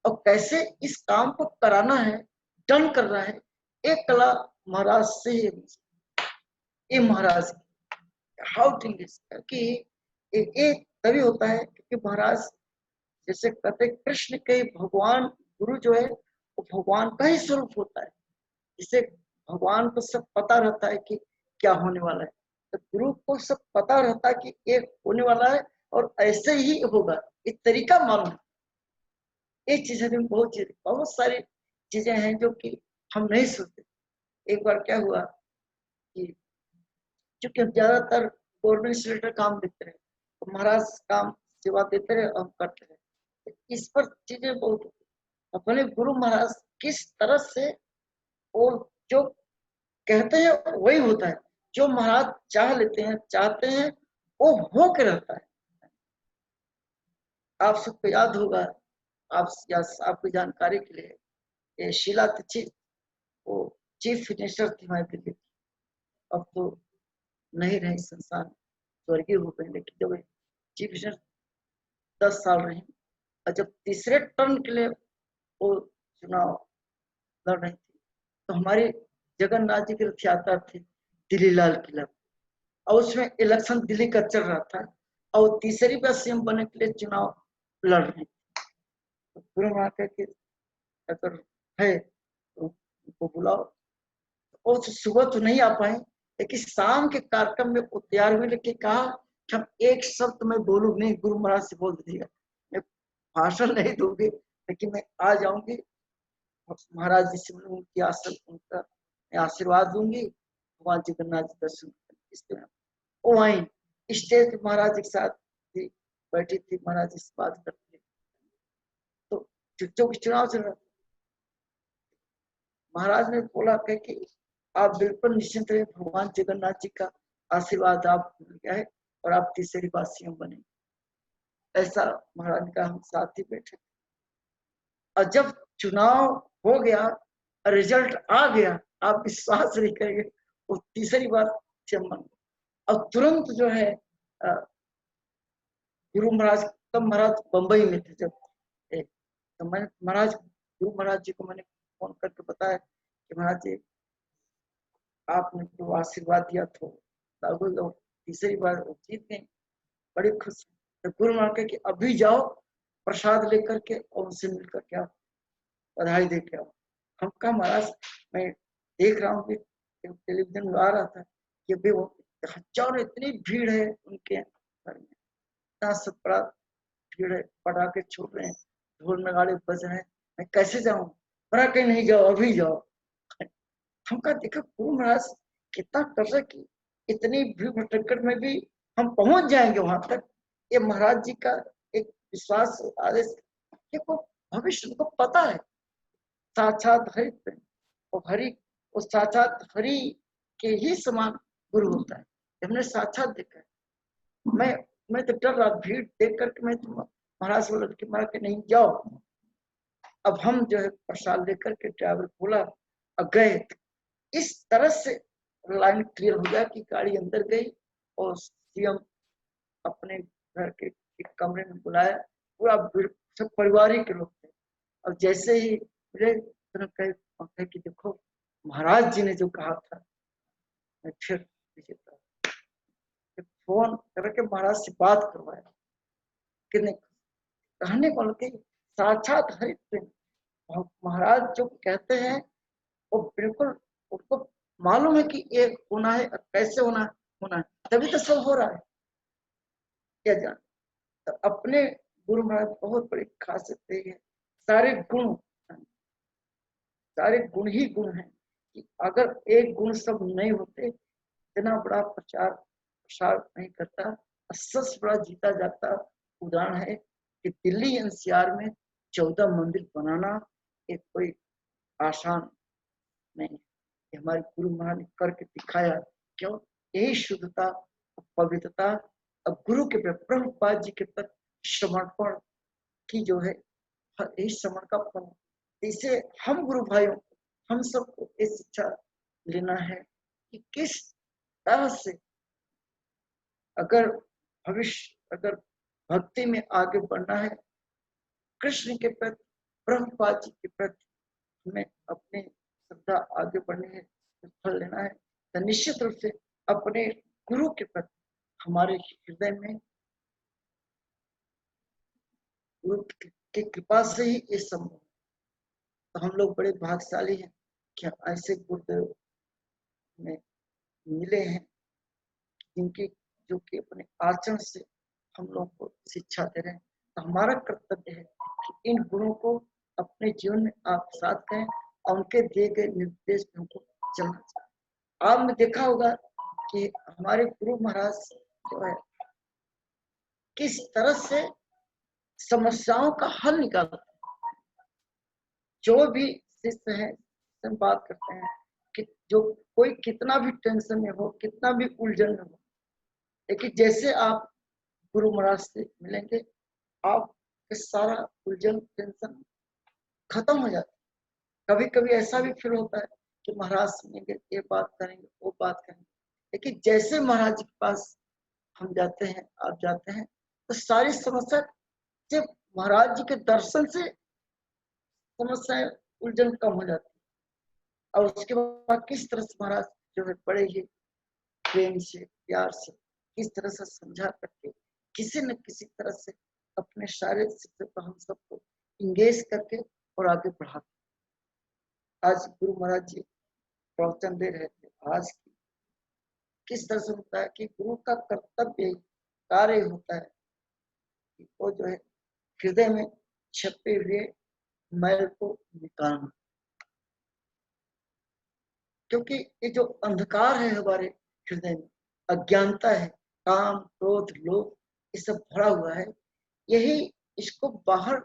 और कैसे इस काम को कराना है, डन करना है, एक कला महाराज से ही, ये महाराज हाउ थिंग कि एक तभी होता है क्योंकि महाराज जैसे कहते कृष्ण के भगवान, गुरु जो है वो भगवान का ही स्वरूप होता है, जिसे भगवान को सब पता रहता है कि क्या होने वाला है, तो गुरु को सब पता रहता है कि ये होने वाला है और ऐसे ही होगा, एक तरीका मालूम है। ये चीजें बहुत सारी चीजें हैं जो कि हम नहीं सोचते। एक बार क्या हुआ कि चूंकि हम ज्यादातर गवर्नमेंट से रिलेटेड काम देते रहे, तो महाराज काम सेवा देते रहे, हम करते रहे, तो इस पर चीजें बहुत अपने गुरु महाराज किस तरह से वो जो कहते हैं वही होता है, जो महाराज चाह लेते हैं चाहते हैं वो हो के रहता है। आप सबको याद होगा, आप या आपकी जानकारी के लिए, ये शीला दीक्षित वो चीफ मिनिस्टर थी हमारी दिल्ली की, अब तो नहीं रही संसार, स्वर्गीय हो गए, लेकिन जब चीफ मिनिस्टर 10 साल रही, और जब तीसरे टर्म के लिए वो चुनाव लड़ रही थी, तो हमारी जगन्नाथ जी की रथ यात्रा थी दिल्ली लाल किला, और उसमें इलेक्शन दिल्ली का चल रहा था, और तीसरी बार सीएम बनने के लिए चुनाव लड़ रही थी। तो गुरु महाराज के अगर है तो उनको बुलाओ, और सुबह तो नहीं आ पाए, लेकिन शाम के कार्यक्रम में वो तैयार हुए, लेकिन कहा कि हम एक शब्द मैं बोलूँ नहीं, गुरु महाराज से बोल दीजिएगा, मैं भाषण नहीं दूंगी, लेकिन मैं आ जाऊंगी, महाराज जी से उनकी उनका मैं आशीर्वाद दूंगी, भगवान जगन्नाथ जी दर्शन करेंगे। वो आई स्टेज पे महाराज जी के साथ थी, बैठी थी, महाराज जी से बात करती, तो चुनाव चल रहा था, महाराज ने बोला कि आप बिल्कुल निश्चिंत रहे, भगवान जगन्नाथ जी का आशीर्वाद आप मिल गया है और आप तीसरी बार सीएम बने। ऐसा महाराज का हम साथ ही बैठे, और जब चुनाव हो गया, रिजल्ट आ गया, आप विश्वास नहीं करेंगे, वो तीसरी बार सीएम बन गए, और तुरंत जो है गुरु महाराज, तब महाराज बंबई में थे जब, तो मैंने महाराज गुरु महाराज जी को मैंने फोन करके बताया कि महाराज जी आपने जो आशीर्वाद दिया तो तीसरी बार वो जीत गई, बड़ी खुश। तो गुरु महाराज कहे कि अभी जाओ प्रसाद लेकर के और उनसे मिलकर के आओ, बधाई दे के आओ। हम कहा महाराज मैं देख रहा हूँ कि टेलीविजन में आ रहा था कि अभी वो हजारों इतनी भीड़ है उनके घर में, इतना सब बड़ा भीड़ है, पटाखे छूट रहे हैं, ढोल नगाड़े बज रहे हैं, मैं कैसे जाऊं? बड़ा कहीं नहीं जाओ, अभी जाओ। हम कहा देखो गुरु महाराज कितना कर कि इतनी भीड़ भटक्कड़ में भी हम पहुंच जाएंगे वहां तक। ये महाराज जी का एक विश्वास आदेश, देखो भविष्य उनको पता है। साक्षात हरि और हरि, उस साक्षात हरि के ही समान गुरु होता है, हमने साक्षात देखा है। मैं तो डर रहा, भीड़ देख करके मैं तो महाराज बोला कि महाराज के नहीं जाओ। अब हम जो है प्रसाद लेकर के ड्राइवर बोला और गए। इस तरह से लाइन क्लियर हो गया कि गाड़ी अंदर गई और सीएम अपने घर के एक कमरे में बुलाया, पूरा सब परिवार के लोग थे। और जैसे ही मिले तो कहे कि देखो महाराज जी ने जो कहा था, मैं फिर फोन करके महाराज से बात करवाया कि नहीं, कहने को लगे साक्षात हरि महाराज जो कहते हैं वो बिल्कुल उनको मालूम है कि ये होना है, कैसे होना है, तभी तो सब हो रहा है। क्या जान, तो अपने गुरु महाराज बहुत बड़ी खासियत है, सारे गुण ही गुण हैं कि अगर एक गुण सब नहीं होते, इतना बड़ा प्रसार नहीं करता। सबसे बड़ा जीता जाता उदाहरण है कि दिल्ली एनसीआर में 14 मंदिर बनाना एक कोई आसान नहीं, हमारे गुरु महाराज ने करके दिखाया। क्यों? यही शुद्धता, पवित्रता और गुरु के प्रति, प्रभुपाद जी के प्रति समर्पण की जो है, यही समर्पण का फल। इसे हम गुरु भाइयों, हम सबको ये शिक्षा लेना है कि किस तरह से अगर अगर भक्ति में आगे बढ़ना है, कृष्ण के प्रति, प्रभुपाद जी के प्रति हमें अपने श्रद्धा आगे बढ़नी है, फल लेना है, तो निश्चित रूप से अपने गुरु के प्रति हमारे हृदय में गुरु की कृपा से ही ये संभव। तो हम लोग बड़े भाग्यशाली हैं कि ऐसे गुरुदेव में मिले हैं जिनकी जो कि अपने आचरण से हम लोग को शिक्षा दे रहे हैं। तो हमारा कर्तव्य है कि इन गुणों को अपने जीवन में आप साथ करें और उनके दिए गए निर्देश में हमको चलना चाहिए। आपने देखा होगा कि हमारे गुरु महाराज जो है किस तरह से समस्याओं का हल निकालते हैं। जो भी शिष्य है बात करते हैं कि जो कोई कितना भी टेंशन में हो, कितना भी उलझन में हो, लेकिन जैसे आप गुरु महाराज से मिलेंगे, आपके सारा उलझन टेंशन खत्म हो जाता है। कभी कभी ऐसा भी फील होता है कि महाराज सुनेंगे, ये बात करेंगे, वो बात करेंगे, लेकिन जैसे महाराज जी के पास हम जाते हैं, आप जाते हैं, तो सारी समस्या सिर्फ महाराज जी के दर्शन से समस्याएं उलझन कम हो जाती है। और उसके बाद किस तरह से महाराज जो है बड़े ही प्रेम से, प्यार से, किस तरह से समझा करके किसी न किसी तरह से अपने सारे शिष्यों को हम सबको इंगेज करके और आगे बढ़ाते। आज गुरु महाराज जी प्रवचन दे रहे थे, आज किस तरह से होता है कि गुरु का कर्तव्य कार्य होता है कि वो जो है हृदय में छपे हुए मैल को निकालना। क्योंकि ये जो अंधकार है हमारे हृदय में, अज्ञानता है, काम क्रोध लोभ, ये सब भरा हुआ है, यही इसको बाहर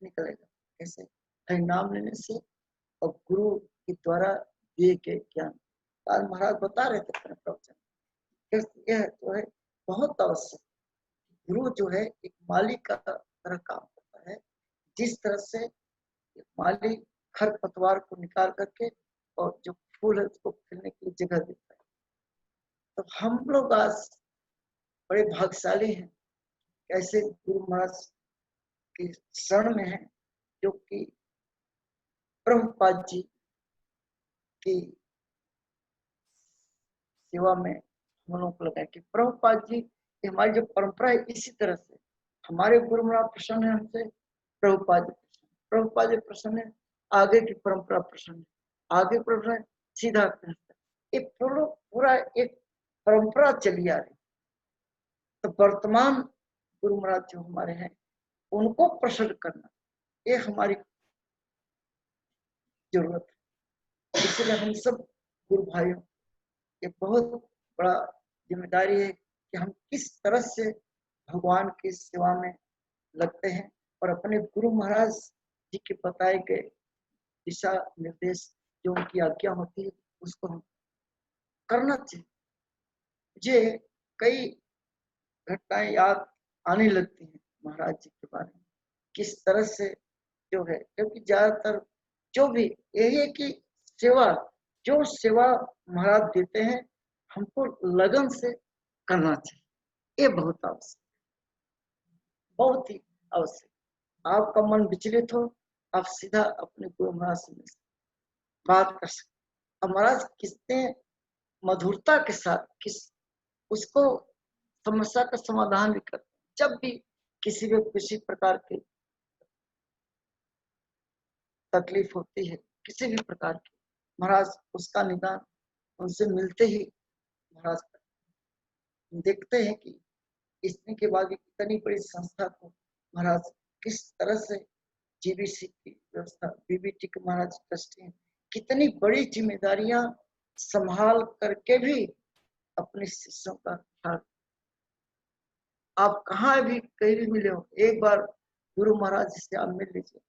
निकलेगा कैसे? हरि नाम लेने से और गुरु के द्वारा दिए गए ज्ञान। आज महाराज बता रहे थे अपने प्रवचन, यह जो है बहुत आवश्यक। गुरु जो है एक माली का तरह काम करता है, जिस तरह से माली खरपतवार को निकाल करके और जो फूल है उसको खिलने के लिए जगह देता है। तो हम लोग आज बड़े भाग्यशाली हैं, ऐसे गुरु महाराज के शरण में है, जो कि प्रभुपाद जी की सेवा में हम लोगों को लगा कि प्रभुपाद जी ये हमारी जो परंपरा है इसी तरह से हमारे गुरु महाराज प्रसन्न है हमसे, प्रभुपाद जी प्रसन्न है, आगे की परंपरा प्रसन्न है, आगे प्रसन्न है, सीधा ये पूरा एक परंपरा चली आ रही। तो वर्तमान गुरु महाराज जो हमारे हैं उनको प्रसन्न करना ये हमारी जरूरत है। इसलिए हम सब गुरु भाइयों ये बहुत बड़ा जिम्मेदारी है कि हम किस तरह से भगवान की सेवा में लगते हैं और अपने गुरु महाराज जी के बताए गए दिशा निर्देश जो उनकी आज्ञा होती है उसको हम करना चाहिए। मुझे कई घटनाएं याद आने लगती हैं महाराज जी के बारे में, किस तरह से जो है, क्योंकि ज्यादातर जो भी यही है कि सेवा जो सेवा महाराज देते हैं हमको लगन से करना चाहिए। ये बहुत आवश्यक, बहुत ही आवश्यक। आपका मन विचलित हो आप सीधा अपने गुरु महाराज से बात कर सकते। अब महाराज कितने मधुरता के साथ किस उसको समस्या का समाधान भी करते। जब भी किसी भी किसी प्रकार की तकलीफ होती है किसी भी प्रकार की, महाराज उसका निदान उनसे मिलते ही महाराज देखते हैं कि इसने के बाद इतनी बड़ी संस्था को महाराज किस तरह से जीबीसी की व्यवस्था बीबीटी के महाराज ट्रस्टी हैं, कितनी बड़ी जिम्मेदारियां संभाल करके भी अपने शिष्यों का ख्याल। आप कहाँ भी कहीं भी मिले हो एक बार गुरु महाराज से आप मिल लीजिए,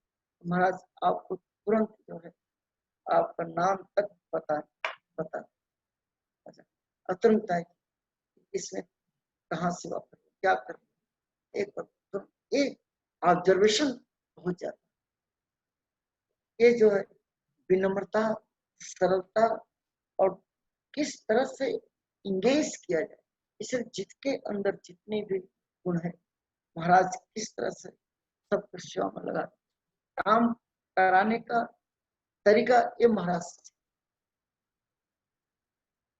महाराज आपको तुरंत जो है आपका नाम तक बता तुरंत है इसमें कहाँ सेवा कर क्या कर एक बार एक ऑब्जर्वेशन हो जाता। ये जो है विनम्रता सरलता और किस तरह से इंगेज किया जाए, इसे जिसके अंदर जितने भी गुण है महाराज किस तरह से सब सेवा में लगा काम कराने का तरीका ये महाराज।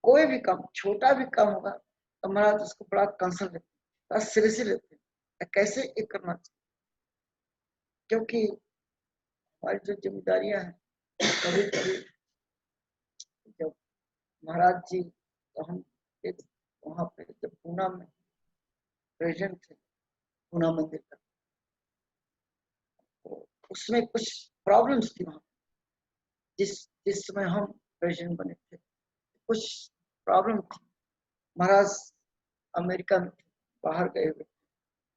कोई भी काम छोटा भी काम होगा तो महाराज उसको बड़ा कंसर्न लेते हैं, सिरे से लेते हैं कैसे ये करना चाहिए, क्योंकि हमारी जो जिम्मेदारियां हैं कभी कभी जब महाराज जी तो हम वहां पे जब पूना में प्रेजेंट थे पूना मंदिर का, तो उसमें कुछ प्रॉब्लम्स थी वहां जिस समय हम प्रेजेंट बने थे कुछ प्रॉब्लम थी। महाराज अमेरिका में थे बाहर गए हुए,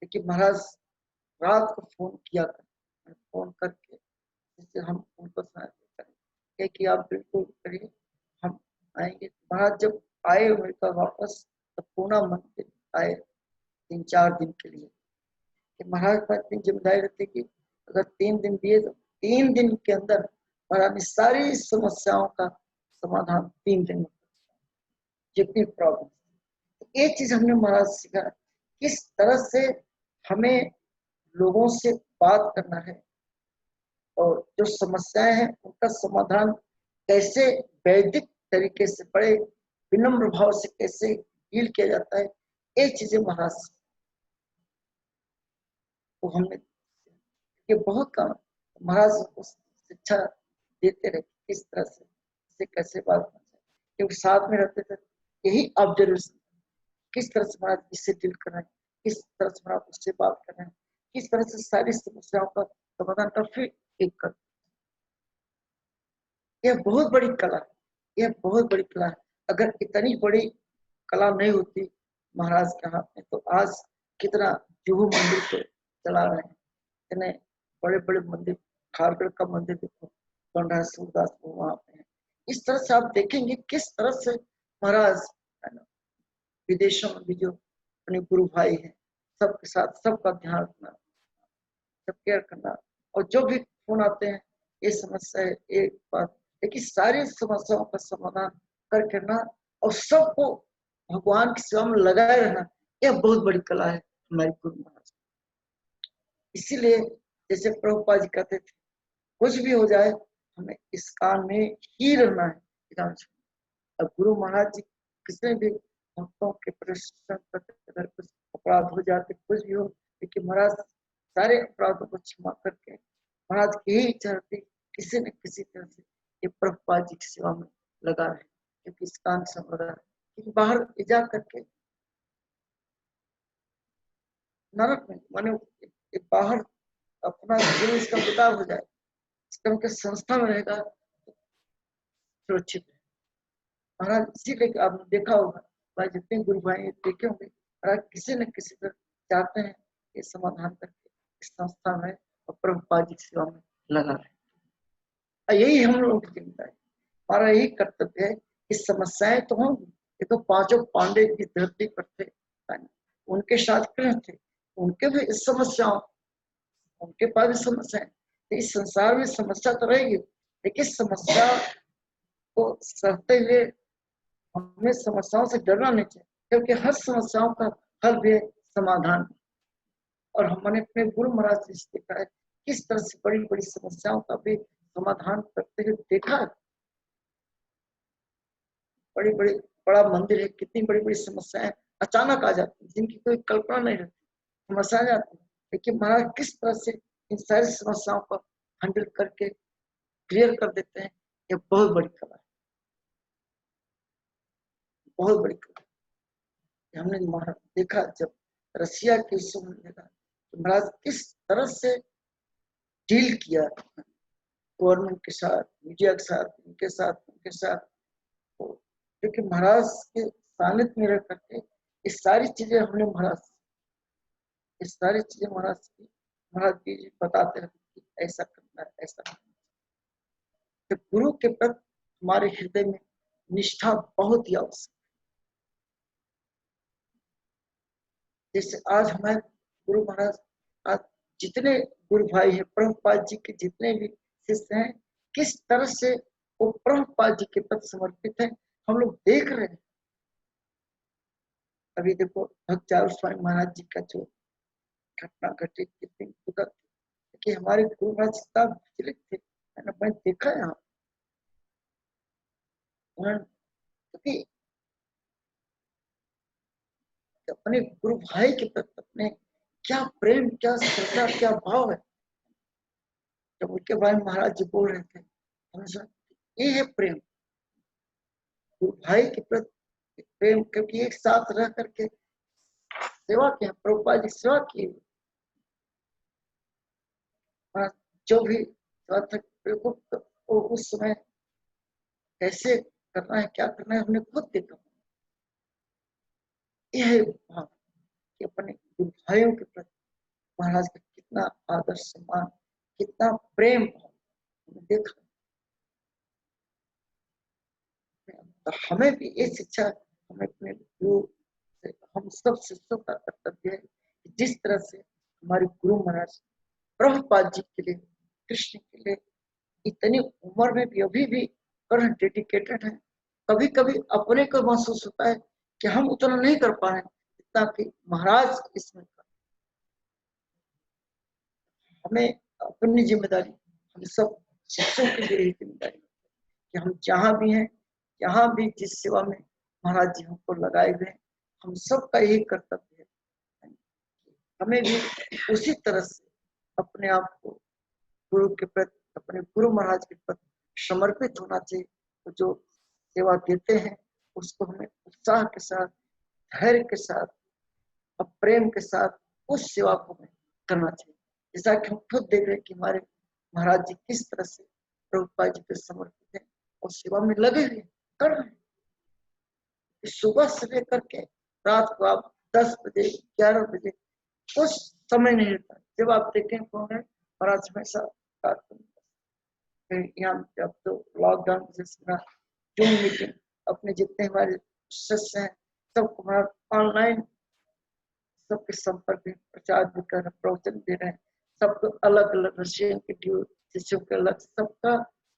लेकिन महाराज रात को फोन किया फोन करके जिससे हम उनको करें कि आप बिल्कुल करिए हम आएंगे। महाराज जब आए अमेरिका वापस तो पूना मंदिर आए 3-4 दिन के लिए। कि महाराज पर इतनी जिम्मेदारी रहती कि अगर 3 दिन दिए तो 3 दिन के अंदर महाराज ने सारी समस्याओं का समाधान 3 दिन में जितनी प्रॉब्लम। ये चीज हमने महाराज सीखा किस तरह से हमें लोगों से बात करना है और जो समस्याएं हैं उनका समाधान कैसे वैदिक तरीके से बड़े विनम्र भाव से कैसे डील किया जाता है, ये चीजें महाराज को हमने ये बहुत काम महाराज शिक्षा देते रहे किस तरह से कैसे बात करना चाहिए, क्योंकि साथ में रहते थे यही ऑब्जर्वेशन किस तरह से महाराज इससे डील कर रहे हैं, किस तरह से महाराज उससे बात कर रहे हैं, किस तरह से सारी समस्याओं का समाधान कर फिर एक कर। यह बहुत बड़ी कला है, यह बहुत बड़ी कला है। अगर इतनी बड़ी कला नहीं होती महाराज के हाथ में तो आज कितना जुहू मंदिर को चला रहे हैं, इतने बड़े बड़े मंदिर खारगढ़ का मंदिर देखो बन रहा है सूरदास वहां पे। इस तरह से आप देखेंगे किस तरह से महाराज विदेशों में भी जो अपने गुरु भाई हैं सबके साथ सबका ध्यान रखना सब केयर करना, और जो भी फोन आते हैं ये समस्या है एक बात, लेकिन सारी समस्याओं का समाधान करके ना और सबको भगवान की सेवा में लगाए रहना यह बहुत बड़ी कला है हमारी गुरु महाराज। इसीलिए जैसे प्रभुपाद जी कहते थे कुछ भी हो जाए हमें इस काम में ही रहना है। अब गुरु महाराज जी किसी भी भक्तों के परिश्रम करते अगर कुछ अपराध हो जाते, कुछ भी हो, लेकिन महाराज सारे अपराधों को क्षमा करके महाराज की ही चलते किसी न किसी तरह से ये प्रभुपाद जी की सेवा में लगा रहे, क्योंकि इस काम से लगा रहे, क्योंकि बाहर जा करके नरक में माने बाहर अपना जीवन इसका बिताव हो जाए, इसका उनके संस्था में रहेगा सुरक्षित है। महाराज इसीलिए आपने देखा होगा, भाई जितने गुरु भाई देखे होंगे, महाराज किसी न किसी तरह चाहते हैं ये समाधान करके इस संस्था में और प्रभुपाद जी की सेवा में लगा रहे। यही हम लोगों की जिम्मेदारी, हमारा यही कर्तव्य है कि समस्याएं तो होंगी। देखो पांचों पांडे की धरती पर थे, उनके साथ कृष्ण थे, उनके भी इस समस्याओं, उनके पास भी समस्याएं, तो इस संसार में समस्या तो रहेगी, लेकिन समस्या को सहते हुए हमें समस्याओं से डरना नहीं चाहिए, क्योंकि हर समस्याओं का हल भी है समाधान। और हमने अपने गुरु महाराज से देखा है किस तरह से बड़ी बड़ी समस्याओं का भी समाधान करते हुए देखा है। बड़ी बड़ी बड़ा मंदिर है, कितनी बड़ी बड़ी समस्याएं अचानक आ जाती है जिनकी कोई कल्पना नहीं रहती, समस्या आ जाती है, लेकिन महाराज किस तरह से इन सारी समस्याओं को हैंडल करके क्लियर कर देते हैं, ये बहुत बड़ी कला है, बहुत बड़ी कला है। हमने महाराज देखा जब रसिया के विश्व में देखा तो महाराज किस तरह से डील किया गवर्नमेंट के साथ, मीडिया के साथ, उनके साथ, क्योंकि महाराज के सानिध्य में रह करके ये सारी चीजें हमने महाराज, ये सारी चीजें महाराज की, महाराज जी बताते रहते कि ऐसा करना है, ऐसा करना है। तो गुरु के प्रति हमारे हृदय में निष्ठा बहुत ही आवश्यक है। जैसे आज हमारे गुरु महाराज, आज जितने गुरु भाई हैं, प्रभुपाद जी के जितने भी शिष्य हैं, किस तरह से वो प्रभुपाद जी के प्रति समर्पित है, हम लोग देख रहे हैं। अभी देखो भक्त चारू स्वामी महाराज जी का जो घटना घटी, कितनी दुखद थी कि हमारे गुरु महाराज इतना विचलित थे, मैंने देखा यहाँ उन्होंने अपने गुरु भाई के प्रति अपने क्या प्रेम, क्या श्रद्धा, क्या भाव है। जब उनके बारे में महाराज जी बोल रहे थे, ये है प्रेम, गुरु भाई के प्रति प्रेम, क्योंकि एक साथ रह करके सेवा की, प्रभुपाद जी सेवा की, जो भी उस समय कैसे करना है, क्या करना है, हमने खुद देखा। यह है भाव कि अपने गुरु भाइयों के प्रति महाराज का कितना आदर सम्मान, कितना प्रेम हमने देखा। तो हमें भी ये शिक्षा, हमें अपने गुरु से, हम सब शिष्यों का कर्तव्य है कि जिस तरह से हमारे गुरु महाराज प्रभुपाद जी के लिए, कृष्ण के लिए इतनी उम्र में भी अभी भी कर्म डेडिकेटेड है। कभी कभी अपने को महसूस होता है कि हम उतना नहीं कर पा रहे जितना कि महाराज इसमें कर। हमें अपनी जिम्मेदारी, हम सब शिष्यों के लिए जिम्मेदारी कि हम जहाँ भी हैं, जहाँ भी जिस सेवा में महाराज जी हमको लगाए हुए हैं, हम सबका यही कर्तव्य है, हमें भी उसी तरह से अपने आप को गुरु के प्रति, अपने गुरु महाराज के प्रति समर्पित होना चाहिए। तो जो सेवा देते हैं उसको हमें उत्साह के साथ, धैर्य के साथ और प्रेम के साथ उस सेवा को हमें करना चाहिए। जैसा कि हम खुद देख रहे हैं कि हमारे महाराज जी किस तरह से प्रभुपाद जी पे समर्पित है और सेवा में लगे हुए कर रहे हैं। सुबह से लेकर के रात को आप 10 बजे 11 बजे कुछ समय नहीं रहता, जब आप देखें कौन है महाराज हमेशा यहाँ। अब तो लॉकडाउन जैसे जूम मीटिंग, अपने जितने हमारे सदस्य हैं सबको हमारा ऑनलाइन सबके संपर्क में प्रचार भी कर रहे, प्रवचन दे रहे हैं, सबको अलग अलग रशियन के ड्यू शिष्यों के अलग, सबका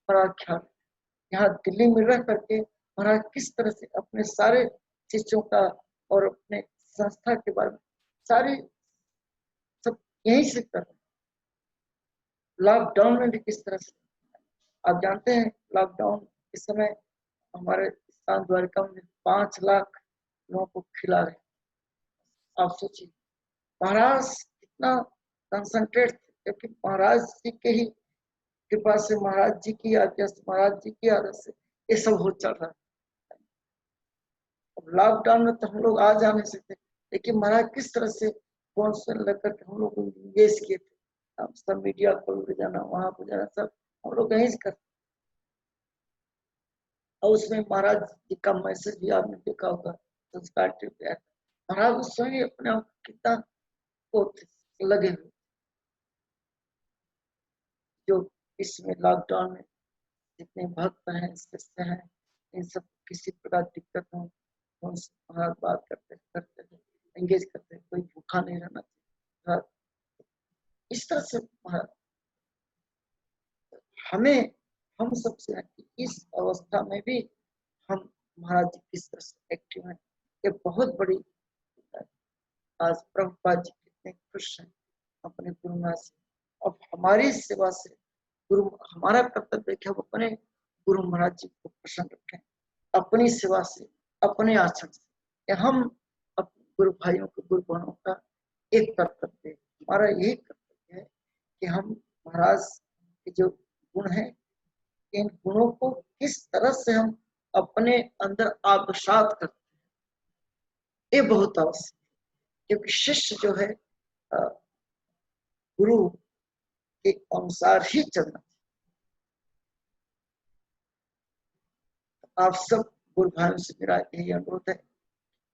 बड़ा ख्याल। यहाँ दिल्ली में रह करके महाराज किस तरह से अपने सारे शिष्यों का और अपने संस्था के बारे में सारी सब यहीं से कर रहे हैं। लॉकडाउन में भी किस तरह से, आप जानते हैं लॉकडाउन इस समय हमारे स्थान द्वारिका में 5 लाख लोगों को खिला रहे। आप सोचिए महाराज कितना कंसंट्रेट थे, क्योंकि महाराज जी के ही कृपा से, महाराज जी की आज्ञा से, महाराज जी की आदत से ये सब हो चल रहा है। अब लॉकडाउन में तो हम लोग आ जा नहीं सकते, लेकिन महाराज किस तरह से फोन से लेकर के हम लोग इंगेज किए थे। हम सब मीडिया को ले जाना, वहां पर जाना, सब हम लोग यहीं से करते। और उसमें महाराज जी का मैसेज भी आपने देखा होगा, संस्कार ट्रिप पे आया। महाराज उस समय अपने आप कितना लगे हुए, जो इसमें लॉकडाउन में जितने भक्त हैं, शिष्य हैं, इन सब किसी प्रकार दिक्कत हो उनसे महाराज बात करते करते एंगेज करते, कोई भूखा नहीं रहना चाहिए। इस तरह से महाराज हमें, हम सबसे है कि इस अवस्था में भी हम महाराज जी किस तरह से एक्टिव हैं, ये बहुत बड़ी। आज प्रभुपाद जी कितने खुश हैं अपने गुरु महाराज से। अब हमारी सेवा से गुरु, हमारा कर्तव्य क्या, हम अपने गुरु महाराज जी को प्रसन्न रखें, अपनी सेवा से, अपने आचरण से। हम अपने गुरु भाइयों को, गुरु बहनों का एक कर्तव्य, हमारा यही कर्तव्य है कि हम महाराज के जो गुण हैं, इन गुणों को किस तरह से हम अपने अंदर आत्मसात करते हैं, ये बहुत आवश्यक है। क्योंकि शिष्य जो है गुरु के अनुसार ही चलना। आप सब गुरु भाइयों से मेरा यही अनुरोध है,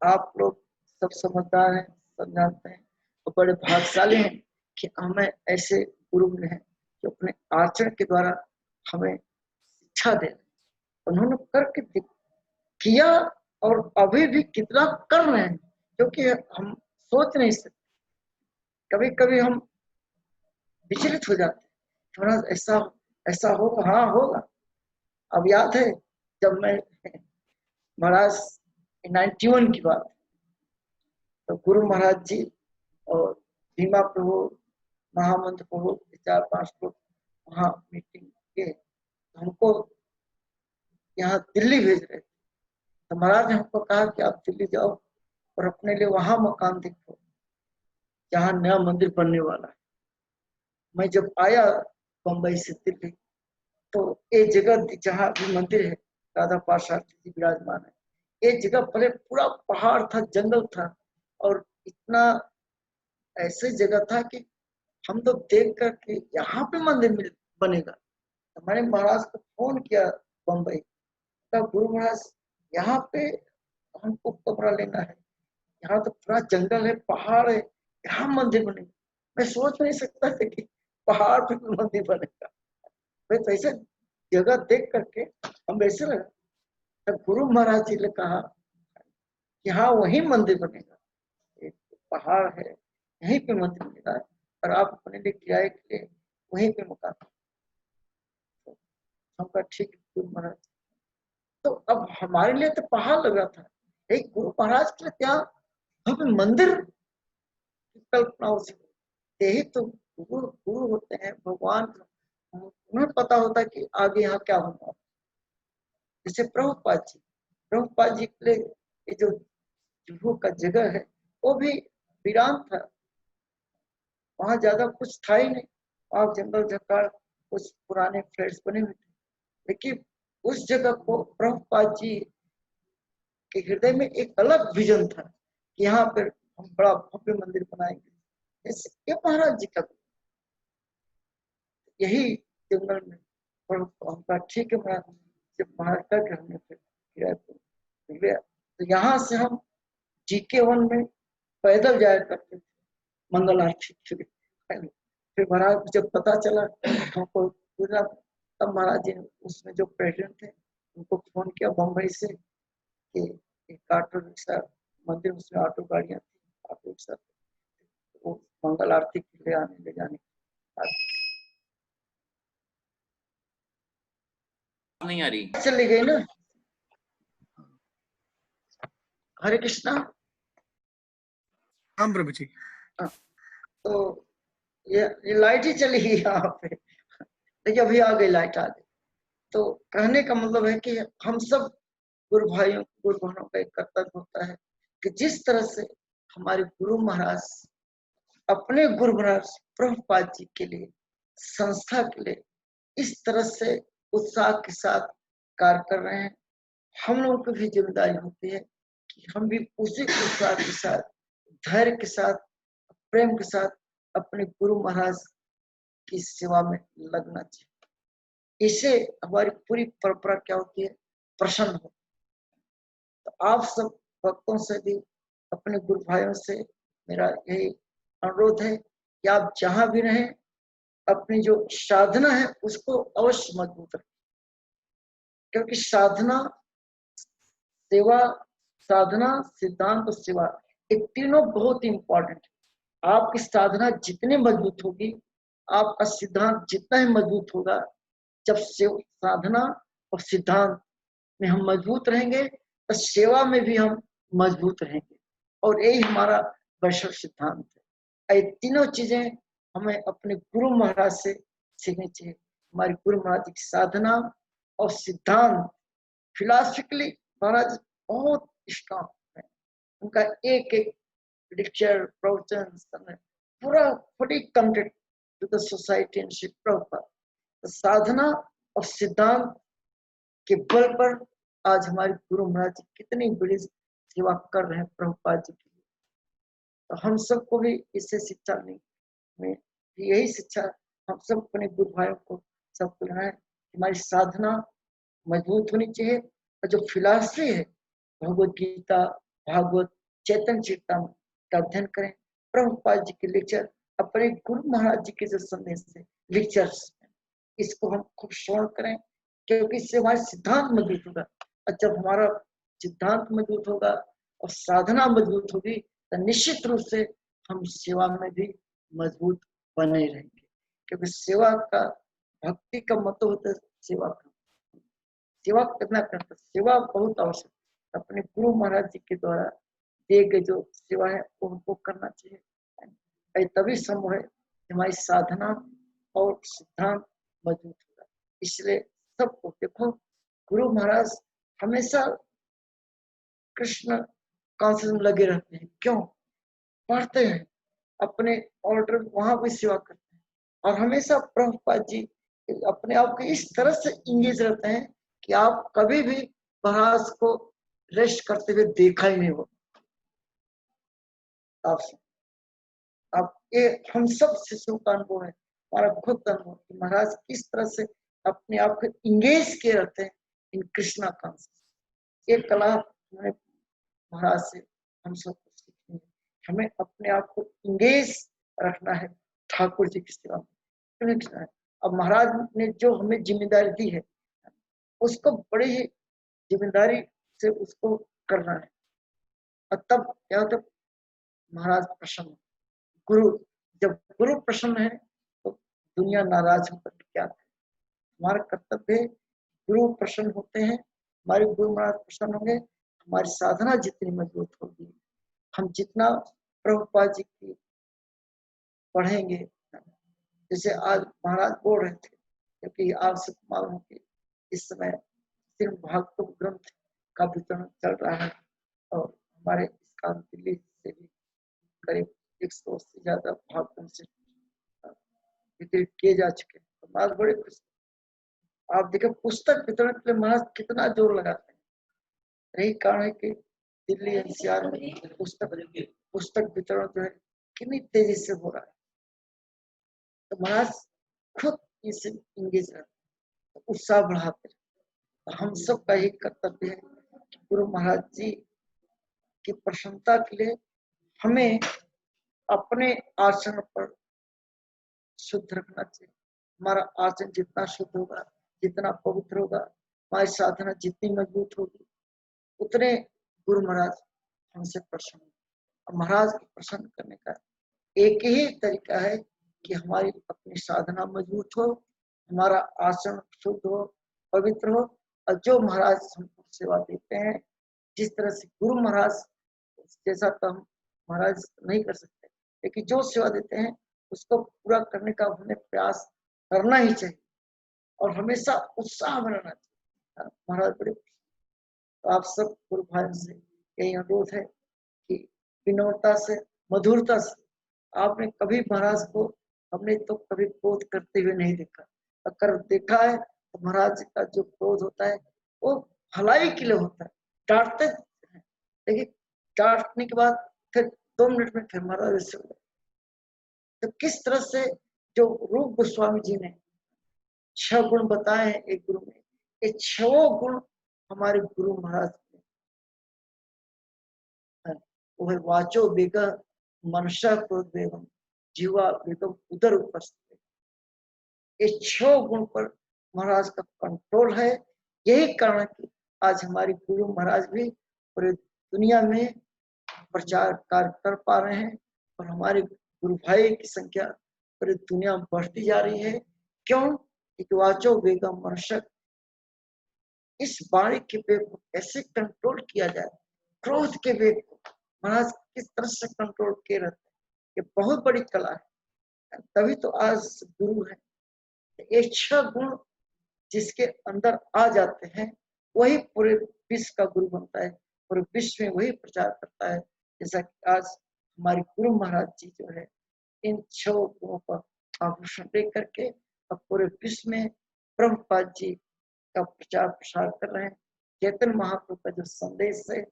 आप लोग सब समझदार हैं, सब जानते हैं और बड़े भाग्यशाली हैं कि हमें ऐसे गुरु मिले हैं जो अपने आचरण के द्वारा हमें शिक्षा दे। उन्होंने करके किया और अभी भी कितना कर रहे हैं, क्योंकि हम सोच नहीं सकते। कभी कभी हम विचलित हो जाते हैं, थोड़ा ऐसा ऐसा होगा, हाँ होगा। अब याद है जब मैं महाराज 91 की बात, तो गुरु महाराज जी और भीमा प्रभु, महामंत्र प्रभु, 4-5 लोग वहाँ मीटिंग के, हमको यहाँ दिल्ली भेज रहे थे। तो महाराज ने हमको कहा कि आप दिल्ली जाओ और अपने लिए वहां मकान देखो जहाँ नया मंदिर बनने वाला है। मैं जब आया बम्बई से दिल्ली, तो ये जगह जहाँ भी मंदिर है, राधा पार्षद जी विराजमान है, ये जगह पहले पूरा पहाड़ था, जंगल था, और इतना ऐसे जगह था कि हम तो देख कर के यहाँ पे मंदिर बनेगा। तो मैंने महाराज को फोन किया बम्बई, तब गुरु महाराज यहाँ पे हमको कमरा लेना है, यहाँ तो पूरा जंगल है, पहाड़ है, यहाँ मंदिर बनेगा। मैं सोच नहीं सकता था कि पहाड़ पे मंदिर बनेगा। मैं तो ऐसे जगह देख करके हम ऐसे लगा। तब गुरु महाराज जी ने कहा कि हाँ वही मंदिर बनेगा, एक पहाड़ है, यहीं पे मंदिर बनेगा और आप अपने लिए किराए के लिए वहीं पे मकान। तो हम कहा ठीक है गुरु महाराज। तो अब हमारे लिए तो पहाड़ लगा था, एक गुरु महाराज के लिए क्या भव्य मंदिर की कल्पना हो सकती। यही तो गुरु गुरु होते हैं, भगवान, उन्हें पता होता है कि आगे यहाँ क्या होगा। जैसे प्रभुपाद जी के लिए ये जो जुहू का जगह है वो भी वीरान था, वहां ज्यादा कुछ था ही नहीं, वहां जंगल झकाड़ कुछ पुराने फ्लैट्स बने हुए थे। लेकिन उस जगह को प्रभुपाद जी के हृदय में एक अलग विजन था कि यहाँ पर हम बड़ा भव्य मंदिर बनाएंगे। ये महाराज जी का यही जंगल में हमका ठीक है महाराज, जब महाराज का हमने फिर किराए पर, तो यहाँ से हम GK1 में पैदल जाया करते थे मंगल आरती के लिए। फिर महाराज को जब पता चला हमको पूरा, तब महाराज जी ने उसमें जो प्रेसिडेंट थे उनको फोन किया बम्बई से कि एक ऑटो रिक्शा, मंदिर उसमें ऑटो गाड़ियां थी, ऑटो रिक्शा, वो मंगल आरती के लिए आने ले जाने
नहीं आ रही,
चली गई ना। हरे कृष्णा।
हाँ प्रभु जी।
तो ये लाइट ही चली गई यहाँ पे, देखिए अभी आ गई, लाइट आ गई। तो कहने का मतलब है कि हम सब गुरु भाइयों, गुरु बहनों का एक कर्तव्य होता है कि जिस तरह से हमारे गुरु महाराज अपने गुरु महाराज प्रभुपाद जी के लिए, संस्था के लिए इस तरह से उत्साह के साथ कार्य कर रहे हैं, हम लोगों की भी जिम्मेदारी होती है कि हम भी उसी उत्साह के साथ, धैर्य के साथ, प्रेम के साथ अपने गुरु महाराज की सेवा में लगना चाहिए। इससे हमारी पूरी परंपरा क्या होती है, प्रसन्न हो। तो आप सब भक्तों से भी, अपने गुरु भाइयों से मेरा यही अनुरोध है कि आप जहां भी रहें अपनी जो साधना है उसको अवश्य मजबूत रखें, क्योंकि साधना, सेवा, साधना, सिद्धांत और सेवा, ये तीनों बहुत इंपॉर्टेंट है। आपकी साधना जितनी मजबूत होगी, आपका सिद्धांत जितना ही मजबूत होगा। जब साधना और सिद्धांत में हम मजबूत रहेंगे तो सेवा में भी हम मजबूत रहेंगे, और यही हमारा वैष्णव सिद्धांत है। ये तीनों चीजें हमें अपने गुरु महाराज से सीखनी चाहिए। हमारे गुरु महाराज की साधना और सिद्धांत फिलॉसफिकली महाराज बहुत स्ट्रॉन्ग है। उनका एक एक लेक्चर, प्रवचन पूरा fully connected to the society and Shiv Prabhupada. साधना और सिद्धांत के बल पर आज हमारे गुरु महाराज जी कितनी बड़ी सेवा कर रहे हैं प्रभुपाद जी के लिए। तो हम सबको भी इससे शिक्षा में यही शिक्षा हम सब अपने गुरु भाइयों को सबको लेना है। हमारी साधना मजबूत होनी चाहिए, और जो फिलॉसफी है भगवत गीता, भागवत, चैतन्य चरितामृत का अध्ययन करें। प्रभुपाद जी के लेक्चर, अपने गुरु महाराज जी के जो संदेश है, लेक्चर्स, इसको हम खूब श्रवण करें, क्योंकि इससे हमारा सिद्धांत मजबूत होगा। और जब हमारा सिद्धांत मजबूत होगा और साधना मजबूत होगी तो निश्चित रूप से हम सेवा में भी मजबूत बने रहेंगे, क्योंकि सेवा का, भक्ति का मतलब होता है सेवा का। सेवा करना करता, सेवा बहुत आवश्यक, अपने गुरु महाराज जी के द्वारा दिए गए जो सेवा है वो हमको करना चाहिए। तभी संभव है हमारी साधना और सिद्धांत मजबूत होगा। इसलिए सबको देखो, गुरु महाराज हमेशा कृष्ण कॉन्शियस में लगे रहते हैं। क्यों? पढ़ते हैं, अपने ऑर्डर वहां भी सेवा करते हैं, और हमेशा प्रभुपाद जी अपने आप को इस तरह से इंगेज रहते हैं कि आप कभी भी महाराज को रेस्ट करते हुए देखा ही नहीं हो। आप ये हम सब शिष्यों का अनुभव है, हमारा खुद अनुभव कि महाराज किस तरह से अपने आप को इंगेज किए रहते हैं इन कृष्णा कॉन्शियस। ये कला हमें महाराज से हम सबको सीखनी है। हमें अपने आप को इंगेज रखना है ठाकुर जी की सेवा में। अब महाराज ने जो हमें जिम्मेदारी दी है उसको बड़ी ही जिम्मेदारी से उसको करना है, और तब क्या होता है, महाराज प्रसन्न। गुरु, जब गुरु प्रसन्न है तो दुनिया नाराज होकर क्या करे। हमारा कर्तव्य है, गुरु प्रसन्न होते हैं, हमारे गुरु महाराज प्रसन्न होंगे, हमारी साधना जितनी मजबूत होगी, हम जितना प्रभुपाद जी की पढ़ेंगे। जैसे आज महाराज बोल रहे थे, क्योंकि आप सब मालूम कि इस समय सिर्फ भागवत ग्रंथ का वितरण चल रहा है, और हमारे इस काम दिल्ली से भी करीब 100 से ज्यादा भागवत से वितरित किए जा चुके हैं। तो महाराज बड़े खुश। आप देखें पुस्तक वितरण के लिए महाराज कितना जोर लगाते हैं। यही कारण है कि दिल्ली एनसीआर में पुस्तक वितरण जो है कितनी तेजी से हो रहा है। तो महाराज खुद इसे इंगेज रहते हैं, उत्साह बढ़ाते हैं। हम सब का एक कर्तव्य है कि गुरु महाराज जी की प्रसन्नता के लिए हमें अपने आचरण पर शुद्ध रखना चाहिए। हमारा आचरण जितना शुद्ध होगा, जितना पवित्र होगा, हमारी साधना जितनी मजबूत होगी, उतने गुरु महाराज हमसे प्रसन्न। और महाराज को प्रसन्न करने का एक ही तरीका है कि हमारी अपनी साधना मजबूत हो, हमारा आचरण शुद्ध हो, पवित्र हो, और जो महाराज हमको सेवा देते हैं, जिस तरह से गुरु महाराज जैसा तो हम महाराज नहीं कर सकते, लेकिन जो सेवा देते हैं उसको पूरा करने का हमें प्रयास करना ही चाहिए, और हमेशा उत्साह बनाना चाहिए। महाराज बड़े। तो आप सब गुरु भाई से यही अनुरोध है कि विनम्रता से, मधुरता से। आपने कभी महाराज को, हमने तो कभी क्रोध करते हुए नहीं देखा। अगर देखा है तो महाराज का जो क्रोध होता है वो भलाई के लिए होता है, डांटते हैं, लेकिन डांटने के बाद फिर 2 मिनट में फिर महाराज ऐसे हो गए। तो किस तरह से जो रूप गोस्वामी जी ने 6 गुण बताए हैं एक गुरु में, ये 6 गुण हमारे गुरु महाराज ने हैं। वो है वाचो वेग, मनसा क्रोध वेगम, जीवा वेगम उदर उपस्थित। ये 6 गुण पर महाराज का कंट्रोल है। यही कारण है कि आज हमारे गुरु महाराज भी पूरे दुनिया में प्रचार कार्य कर पा रहे हैं और हमारे गुरु भाई की संख्या पूरी दुनिया में बढ़ती जा रही है। क्यों? क्योंकि वाचो वेगम मनुष्य, इस वाणी के वेग को कैसे कंट्रोल किया जाए, क्रोध के वेग को महाराज किस तरह से कंट्रोल किए रहते हैं, ये बहुत बड़ी कला है। तभी तो आज गुरु है। ये 6 गुण जिसके अंदर आ जाते हैं वही पूरे विश्व का गुरु बनता है, पूरे विश्व में वही प्रचार करता है। जैसा कि आज हमारे गुरु महाराज जी जो है इन 6 गुणों पर आभूषण दे करके अब पूरे विश्व में प्रभुपाद जी का प्रचार प्रसार कर रहे हैं। चैतन्य महाप्रभु का जो संदेश है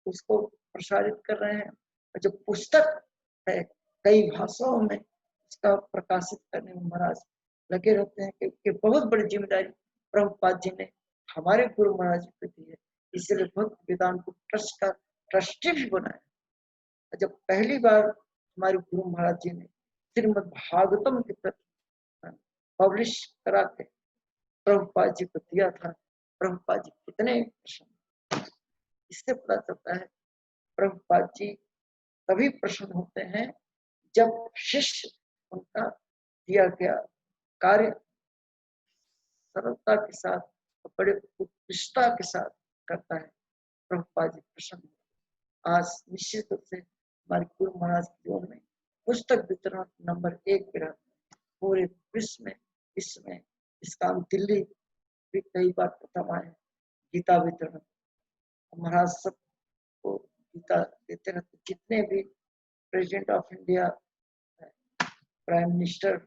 उसको प्रसारित कर रहे हैं। और जो पुस्तक है कई भाषाओं में उसका प्रकाशित करने में महाराज लगे रहते हैं, क्योंकि बहुत बड़ी जिम्मेदारी प्रभुपाद जी ने हमारे गुरु महाराज जी को दी है। इसलिए भक्त वेदांत ट्रस्ट का ट्रस्टी भी बनाया। जब पहली बार हमारे गुरु महाराज जी ने श्रीमद् भागवतम के प्रति पब्लिश करा के प्रभुपाद जी को दिया था, प्रभुपाद जी कितने प्रसन्न। इससे पता चलता है प्रभुपाद जी तभी प्रसन्न होते हैं जब शिष्य उनका दिया गया कार्य सरलता के साथ, बड़े उत्कृष्टता के साथ करता है। प्रभुपाद जी प्रसन्न। आज निश्चित रूप से हमारे गुरु महाराज के जीवन में पुस्तक वितरण नंबर 1 पे रहता है पूरे विश्व में। इसमें इसका दिल्ली भी कई बार प्रथम आए। गीता वितरण महाराज सबको गीता देते रहते। जितने भी president of India, prime minister,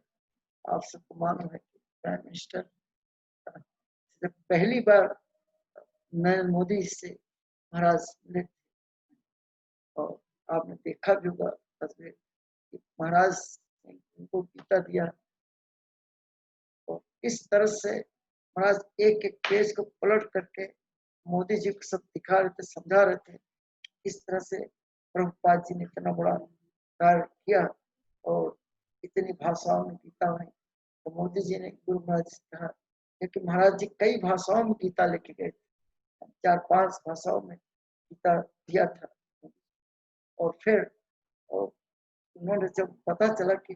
आप सबको मालूम है कि प्राइम मिनिस्टर पहली बार नरेंद्र मोदी से महाराज मिले और आपने देखा भी होगा तस्वीर कि महाराज ने उनको गीता दिया और इस तरह से महाराज एक एक पेज को पलट करके मोदी जी को सब दिखा रहे थे, समझा रहे थे। इस तरह से प्रभुपाद जी ने इतना बड़ा कार्य किया और इतनी भाषाओं में गीता हुई। तो मोदी जी ने गुरु महाराज से कहा, क्योंकि महाराज जी कई भाषाओं में गीता लेके गए थे, 4-5 भाषाओं में गीता दिया था। और फिर और उन्होंने जब पता चला कि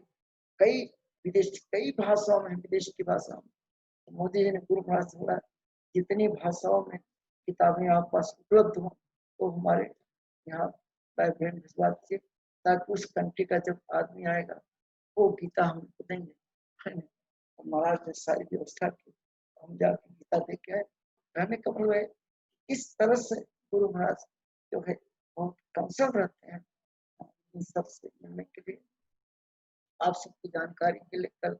कई कई भाषाओं में, विदेश की भाषाओं में, तो मोदी जी ने गुरु महाराज से बोला जितनी भाषाओं में किताबें आप पास उपलब्ध हो तो हमारे यहाँ लाइब्रेरी भिजवा दीजिए, ताकि उस कंट्री का जब आदमी आएगा वो गीता हमको देंगे। महाराज ने सारी व्यवस्था की, हम जाके गीता दे के आए। कहने का मतलब है इस तरह से गुरु महाराज जो है बहुत कंसर्न रहते हैं इन सबसे मिलने के लिए। आप सबकी जानकारी के लिए कल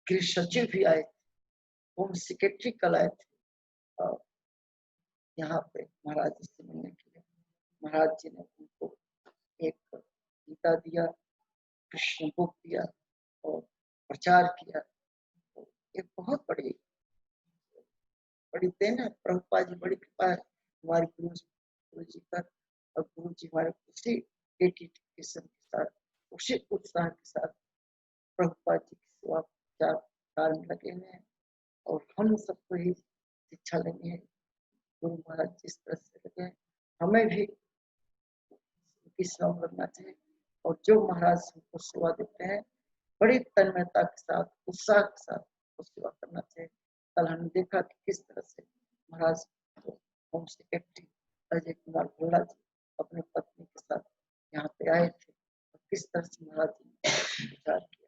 गृह सचिव भी आए थे, होम सेक्रेटरी कल आए थे और यहाँ पे महाराज जी से मिलने के लिए। महाराज जी ने उनको एक गीता दिया, कृष्ण बुक दिया और प्रचार किया। तो एक बहुत बड़ी देन है, प्रभुपाद जी बड़ी कृपा है हमारे गुरु जी पर। और गुरु जी हमारे उसी डेडिकेशन के साथ, उसी उत्साह के साथ प्रभुपाद जी की सेवा प्रचार कार्य में लगे हुए हैं। और हम सबको ही शिक्षा लेनी है गुरु महाराज जिस तरह से लगे हैं, हमें भी श्रम करना चाहिए। और जो महाराज हमको सेवा देते हैं बड़ी तन्मयता के साथ, उत्साह के साथ सेवा करना चाहिए। कल हमने देखा कि किस तरह से महाराज होम सेक्रेटरी अजय कुमार भल्ला जी अपने पत्नी के साथ यहाँ पे आए थे और किस तरह से महाराज जी ने प्रचार किया।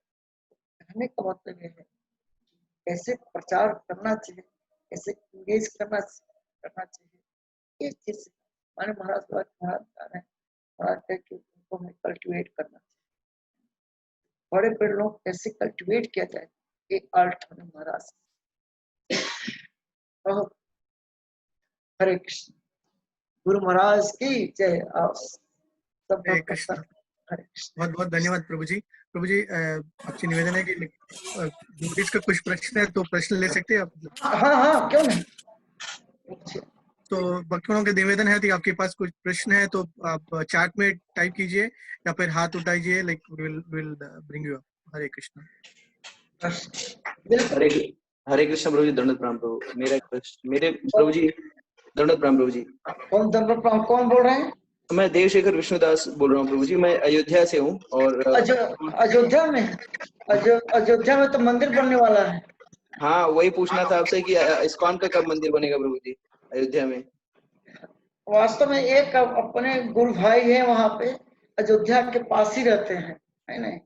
कहने का मतलब यह है कैसे प्रचार करना चाहिए, कैसे इंगेज करना चाहिए, ये चीज माने महाराज महाराज कहे कि उनको हमें कल्टिवेट करना चाहिए। बड़े पेड़ों को कैसे कल्टिवेट किया जाए, एक आर्ट हमें महाराज। हरे कृष्ण, गुरु महाराज की जय। आप सब
हरे कृष्ण।
हरे कृष्ण।
बहुत बहुत धन्यवाद प्रभु जी। प्रभु जी आपसे निवेदन है कि नोटिस का कुछ प्रश्न है तो प्रश्न ले सकते हैं आप।
हाँ हाँ, क्यों नहीं। अच्छा,
तो भक्तों के निवेदन है कि आपके पास कुछ प्रश्न है तो आप चैट में टाइप कीजिए या फिर हाथ उठाइए, like will bring you up. Hare Krishna.
बिल्कुल।
हरे कृष्ण प्रभु जी, दंडवत प्रणाम प्रभु। मेरा एक प्रश्न, मेरे प्रभु जी दंडवत प्रणाम प्रभु जी।
कौन दंडवत प्रणाम, कौन बोल रहे हैं?
मैं देवशेखर विष्णुदास बोल रहा हूँ प्रभु जी। मैं अयोध्या से हूँ और
अयोध्या में, अयोध्या में तो मंदिर बनने वाला है।
हाँ, वही पूछना था आपसे कि इस्कॉन का कब मंदिर बनेगा प्रभु जी अयोध्या में?
वास्तव में एक अपने गुरु भाई है वहां पे, अयोध्या के पास ही रहते हैं, है नहीं?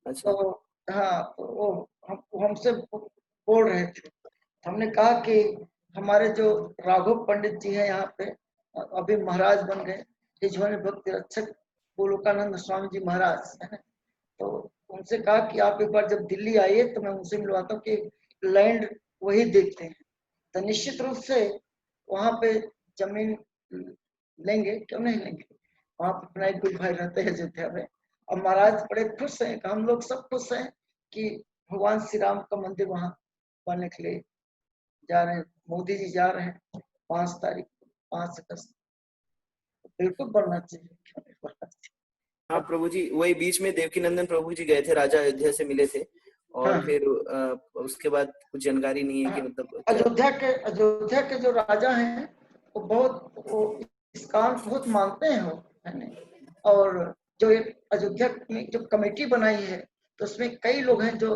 अच्छा।
तो हाँ, तो वो हमसे बोल रहे थे। हमने कहा कि हमारे जो राघव पंडित जी हैं यहाँ पे, अभी महाराज बन गए, रिझवानी भक्ति रक्षक गोलोकानंद स्वामी जी महाराज, है ना? तो उनसे कहा कि आप एक बार जब दिल्ली आइए तो मैं उनसे मिलवाता हूँ कि लैंड वही देखते हैं। तो निश्चित रूप से वहां पे जमीन लेंगे, क्यों नहीं लेंगे। वहां पे अपना एक गुरु भाई रहते हैं अयोध्या में, और महाराज बड़े खुश हैं, हम लोग सब खुश हैं कि भगवान श्री राम का मंदिर वहां बनने के लिए जा रहे हैं। मोदी जी जा रहे हैं 5 तारीख को, 5 अगस्त। बिल्कुल बनना चाहिए, क्यों नहीं बनना चाहिए।
हाँ प्रभु जी, वही बीच में देवकी नंदन प्रभु जी गए थे, राजा अयोध्या से मिले थे और
हाँ,
फिर उसके बाद कुछ जानकारी नहीं है कि मतलब क्या।
अयोध्या के जो राजा हैं वो बहुत, वो इस्कॉन बहुत मानते हैं वो, है नहीं? और जो एक अयोध्या में जो कमेटी बनाई है तो उसमें कई लोग हैं जो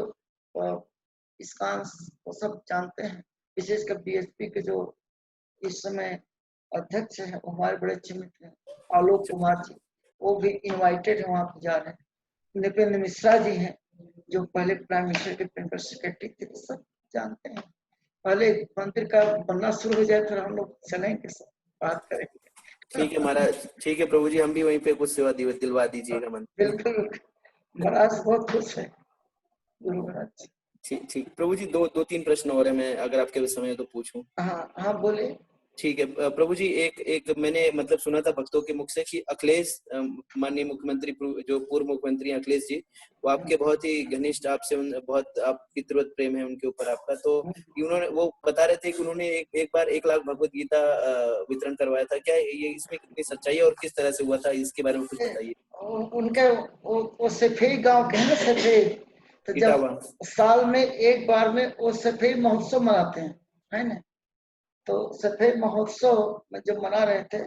इस्कॉन वो सब जानते हैं। विशेषकर बीएसपी के जो इस समय अध्यक्ष हैं वो हमारे बड़े अच्छे मित्र हैं, आलोक कुमार जी, वो भी इनवाइटेड है, वहां पे जा रहे हैं। नृपेंद्र मिश्रा जी हैं जो पहले प्राइम मिनिस्टर के प्रिंसिपल सेक्रेटरी थे, सब जानते हैं। पहले मंदिर का बनना शुरू हो जाए फिर हम लोग चलेंगे, सब बात करेंगे।
ठीक है महाराज, ठीक है प्रभु जी, हम भी वहीं पे कुछ सेवा दिलवा दीजिएगा मंदिर।
बिल्कुल, महाराज बहुत खुश है, गुरु महाराज।
ठीक ठीक प्रभु जी, दो तीन प्रश्न और है, मैं अगर आपके समय है तो पूछूं।
हाँ हाँ, बोले।
ठीक है प्रभु जी, एक मैंने मतलब सुना था भक्तों के मुख से कि अखिलेश माननीय मुख्यमंत्री, जो पूर्व मुख्यमंत्री अखिलेश जी, वो आपके बहुत ही घनिष्ठ, आपसे बहुत आपकी तुरंत प्रेम है उनके ऊपर आपका। तो उन्होंने वो बता रहे थे कि उन्होंने एक बार 1 लाख भगवत गीता वितरण करवाया था। क्या ये इसमें कितनी सच्चाई है और किस तरह से हुआ था, इसके बारे में कुछ बताइए।
उनके वो सफेद गांव के हैं ना, सफेद। तो
इटावा।
जब साल में एक बार में वो सफेद महोत्सव मनाते हैं, है ना? तो सफेद महोत्सव में जब मना रहे थे,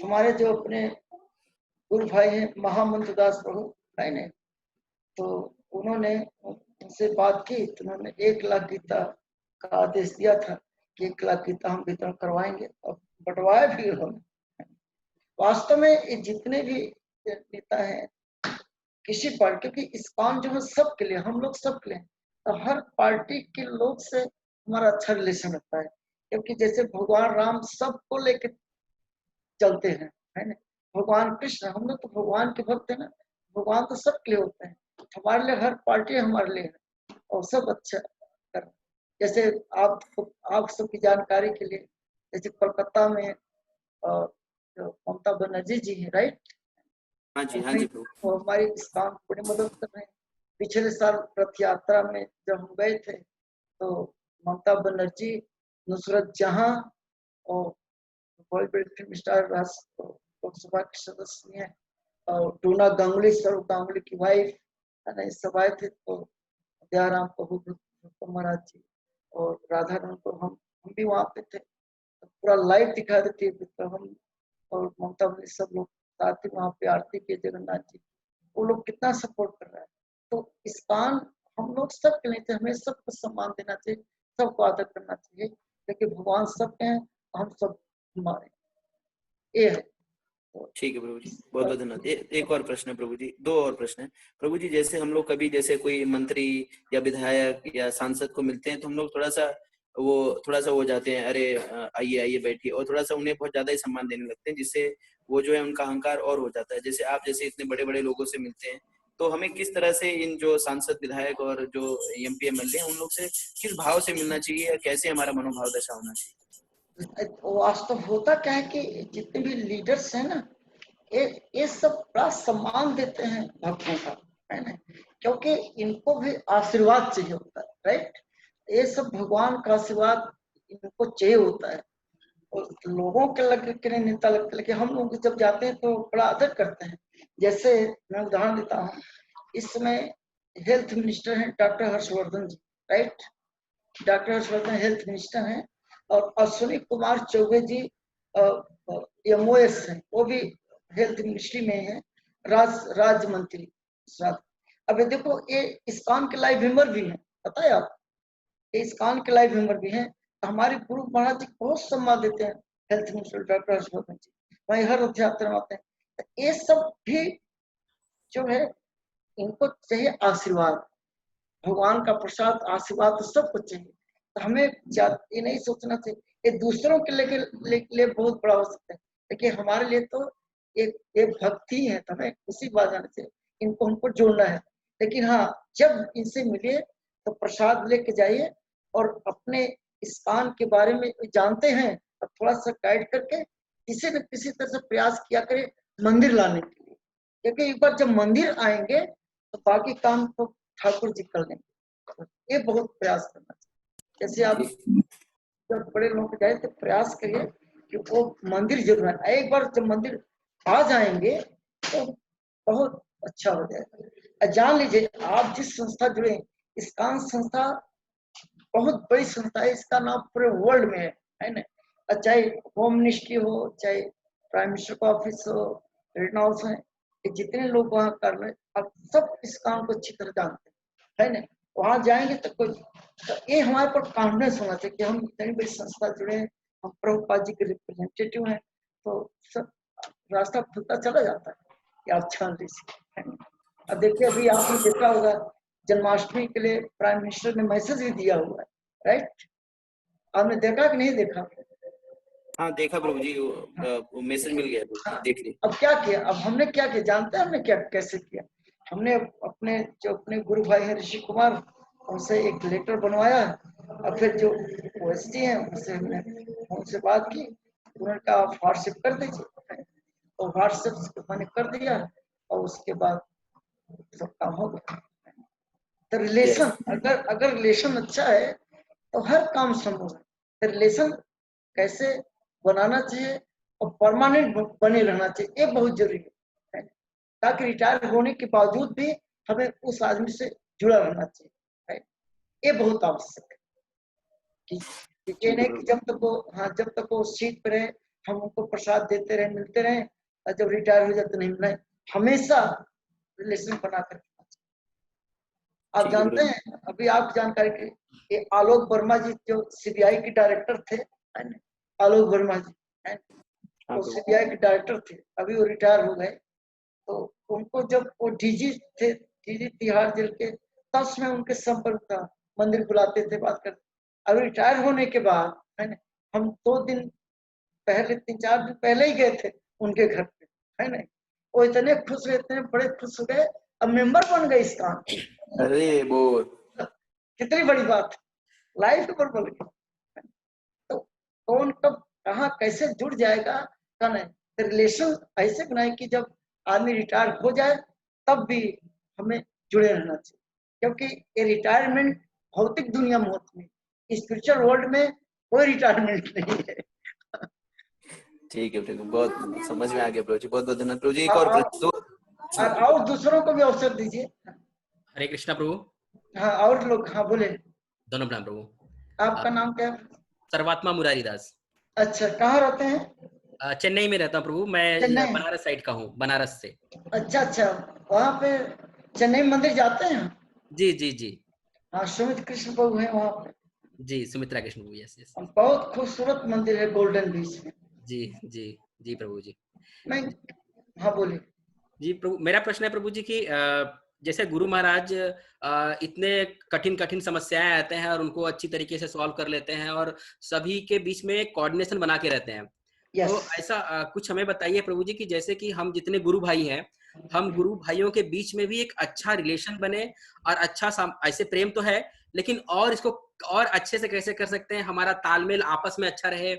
हमारे जो अपने गुरु भाई हैं महामंत्र दास प्रभु, है ना? तो उन्होंने उनसे बात की तो उन्होंने 1 लाख गीता का आदेश दिया था कि 1 लाख गीता हम वितरण करवाएंगे, और बंटवाया भी उन्होंने। वास्तव में ये जितने भी नेता हैं किसी पार्टी, क्योंकि इस्कॉन जो है सबके लिए, हम लोग सबके लिए, तो हर पार्टी के लोग से हमारा अच्छा रिलेशन रहता है, क्योंकि जैसे भगवान राम सबको लेके चलते हैं, है ना? भगवान कृष्ण, हम लोग तो भगवान के भक्त है ना, भगवान तो सबके लिए होते हैं। हमारे लिए हर पार्टी हमारे लिए है, और सब अच्छा कर। जैसे आप सबकी जानकारी के लिए, जैसे कोलकाता में जो ममता बनर्जी जी है, राइट?
हाँ जी प्रभु।
वो हमारी इस्कॉन को बड़ी मदद कर रहे हैं। पिछले साल रथ यात्रा में जब हम गए थे तो ममता बनर्जी, नुसरत जहां और बड़े बड़े फिल्म स्टार लोकसभा के सदस्य हैं, और टूना गांगुली, स्वरूप गांगुली की वाइफ, है ना, सब आए थे। तो दयाराम प्रभु महाराज जी और राधा राम को हम भी वहां पे थे, तो पूरा लाइव दिखा देते। तो हम और ममता बनर्जी सब लोग साथ ही वहां पे आरती के, जगन्नाथ जी, वो लोग कितना सपोर्ट कर रहा है। तो इस्कॉन हम लोग सब के लिए, हमें सबको सम्मान देना चाहिए, सबको आदर करना चाहिए, क्योंकि भगवान सबके हैं, हम सब हमारे, ये है।
ठीक है प्रभु जी, बहुत बहुत धन्यवाद। एक और प्रश्न है प्रभु जी, 2 और प्रश्न है प्रभु जी। जैसे हम लोग कभी जैसे कोई मंत्री या विधायक या सांसद को मिलते हैं तो हम लोग थोड़ा सा वो थोड़ा सा हो जाते हैं, अरे आइए आइए बैठिए, और थोड़ा सा उन्हें बहुत ज्यादा ही सम्मान देने लगते हैं, जिससे वो जो है उनका अहंकार और हो जाता है। जैसे आप जैसे इतने बड़े बड़े लोगों से मिलते हैं, तो हमें किस तरह से इन जो सांसद विधायक और जो एमपी एमएलए हैं उन लोग से किस भाव से मिलना चाहिए, या कैसे हमारा मनोभाव दशा होना चाहिए?
वास्तव होता क्या है कि जितने भी लीडर्स हैं ना, ये सब बड़ा सम्मान देते हैं भक्तों का, है ना, क्योंकि इनको भी आशीर्वाद चाहिए होता है, राइट। ये सब भगवान का आशीर्वाद इनको चाहिए होता है। और लोगों के लगे के नेता लगते, लेकिन हम लोग जब जाते हैं तो बड़ा आदर करते हैं। जैसे मैं उदाहरण देता हूँ, इस समय हेल्थ मिनिस्टर हैं डॉक्टर हर्षवर्धन जी, right. Doctor Harshvardhan health minister हैं, और अश्विनी कुमार चौबे जी एमओएस हैं, वो भी हेल्थ मिनिस्ट्री में है, राज्य मंत्री। अब देखो, ये इस्कॉन के लाइव मेंबर भी हैं, पता है आप, ये इस्कॉन के लाइव मेंबर भी हैं। हमारे गुरु महाराज जी बहुत सम्मान देते हैं हेल्थ मिनिस्टर डॉक्टर हर्षवर्धन जी, वहीं हर रथ यात्रा में आते हैं। तो ये सब भी जो है, इनको चाहिए आशीर्वाद, भगवान का प्रसाद आशीर्वाद तो सबको चाहिए। तो हमें ये नहीं सोचना चाहिए ये दूसरों के लिए बहुत बड़ा हो सकता है, लेकिन हमारे लिए तो ये भक्ति है, तो हमें उसी बात जाना चाहिए, इनको हमको जोड़ना है। लेकिन हाँ, जब इनसे मिले तो प्रसाद लेके जाइए, और अपने इस्कॉन के बारे में जानते हैं तो थोड़ा सा गाइड करके किसी न किसी तरह से प्रयास किया करें मंदिर लाने के लिए, क्योंकि एक बार जब मंदिर आएंगे तो बाकी काम तो ठाकुर जी कर लेंगे। ये बहुत प्रयास करना चाहिए। जैसे आप जब बड़े लोग जाए तो प्रयास करिए कि वो मंदिर जरूर है। एक बार जब मंदिर आ जाएंगे तो बहुत अच्छा हो जाएगा। जान लीजिए, आप जिस संस्था जुड़े, इस्कॉन संस्था बहुत बड़ी संस्था है, इसका नाम पूरे वर्ल्ड में है ना। चाहे होम मिनिस्ट्री हो, चाहे प्राइम मिनिस्टर का ऑफिस हो, रेड हाउस है, जितने लोग वहाँ कर रहे हैं, अब सब इस काम को अच्छी तरह जानते हैं, है ना। वहाँ जाएंगे तो कोई, तो ये हमारे पर कॉन्फिडेंस होना चाहिए कि हम इतनी बड़ी संस्था जुड़े हैं, हम प्रभुपाद जी के रिप्रेजेंटेटिव हैं, तो सब रास्ता खुलता चला जाता है कि आप जान लीजिए। अब देखिए, अभी आपने देखा होगा जन्माष्टमी के लिए प्राइम मिनिस्टर ने मैसेज भी दिया हुआ है, राइट। आपने देखा कि नहीं देखा?
हाँ देखा प्रभु जी, वो मैसेज मिल गया प्रभु जी,
हाँ।
देख लिया।
अब क्या किया, अब हमने क्या किया जानते हैं, हमने क्या कैसे किया? हमने अपने जो अपने गुरु भाई हैं ऋषि कुमार, उनसे एक लेटर बनवाया, और फिर जो ओएसडी हैं उनसे हमने उनसे बात की, उन्होंने कहा आप व्हाट्सएप कर दीजिए, तो व्हाट्सएप मैंने कर दिया, और उसके बाद सब काम हो गया। तो रिलेशन, अगर रिलेशन अच्छा है तो हर काम संभव है। तो रिलेशन कैसे बनाना चाहिए और परमानेंट बने रहना चाहिए, ये बहुत जरूरी है, ताकि रिटायर होने के बावजूद भी हमें उस आदमी से जुड़ा रहना चाहिए, है। ये बहुत आवश्यक है कि ये नहीं कि जब तक वो, हाँ, जब तक वो सीट पर रहे हम उनको प्रसाद देते रहे, मिलते रहे, और जब रिटायर हो जाते नहीं मिलना है। हमेशा रिलेशन बना कर। आप जानते हैं, अभी आप जानकारी के ये आलोक वर्मा जी जो सीबीआई के डायरेक्टर थे, है ना, आलोक वर्मा जी, है, वो सीबीआई के डायरेक्टर थे, अभी वो रिटायर हो गए। तो उनको जब वो डीजी थे, डीजी तिहाड़ जेल के, तब में उनके संपर्क था, मंदिर बुलाते थे, बात करते। अभी रिटायर होने के बाद, है ना, हम 2 दिन पहले, 3-4 दिन पहले ही गए थे उनके घर पे, है ना। वो इतने खुश हुए, इतने बड़े खुश हो गए, अब मेंबर बन गए इस काम।
अरे वो
कितनी बड़ी बात, लाइफ पर बोल गई। तो कौन कब कहाँ कैसे जुड़ जाएगा का नहीं। रिलेशन ऐसे बनाए कि जब आदमी रिटायर हो जाए तब भी हमें जुड़े रहना चाहिए, क्योंकि ये रिटायरमेंट भौतिक दुनिया में होती है, स्पिरिचुअल वर्ल्ड में कोई रिटायरमेंट नहीं है।
ठीक है, बहुत समझ में आ गया प्रभु जी, बहुत बहुत धन्यवाद प्रभु जी। एक और
और दूसरों को भी अवसर दीजिए।
हरे कृष्णा प्रभु।
हाँ, और लोग, हाँ बोले।
दोनों प्रणाम प्रभु।
आपका नाम क्या है?
सर्वात्मा मुरारी दास।
अच्छा, कहाँ रहते हैं?
चेन्नई में रहता हूँ प्रभु, मैं बनारस साइड का हूँ, बनारस से।
अच्छा, वहाँ पे चेन्नई मंदिर जाते हैं?
जी जी जी।
हाँ, सुमित कृष्ण प्रभु है वहाँ पे।
जी, सुमित्रा कृष्ण प्रभु, यस यस।
बहुत खूबसूरत मंदिर है गोल्डन बीच में।
जी जी जी प्रभु जी।
मैं, हाँ बोलिए।
जी प्रभु, मेरा प्रश्न है प्रभु जी कि जैसे गुरु महाराज इतने कठिन कठिन समस्याएं आते हैं और उनको अच्छी तरीके से सॉल्व कर लेते हैं और सभी के बीच में कोऑर्डिनेशन बना के रहते हैं। तो
यस
ऐसा कुछ हमें बताइए प्रभु जी कि जैसे कि हम जितने गुरु भाई हैं, हम गुरु भाइयों के बीच में भी एक अच्छा रिलेशन बने और ऐसे प्रेम तो है, लेकिन और इसको और अच्छे से कैसे कर सकते हैं, हमारा तालमेल आपस में अच्छा रहे,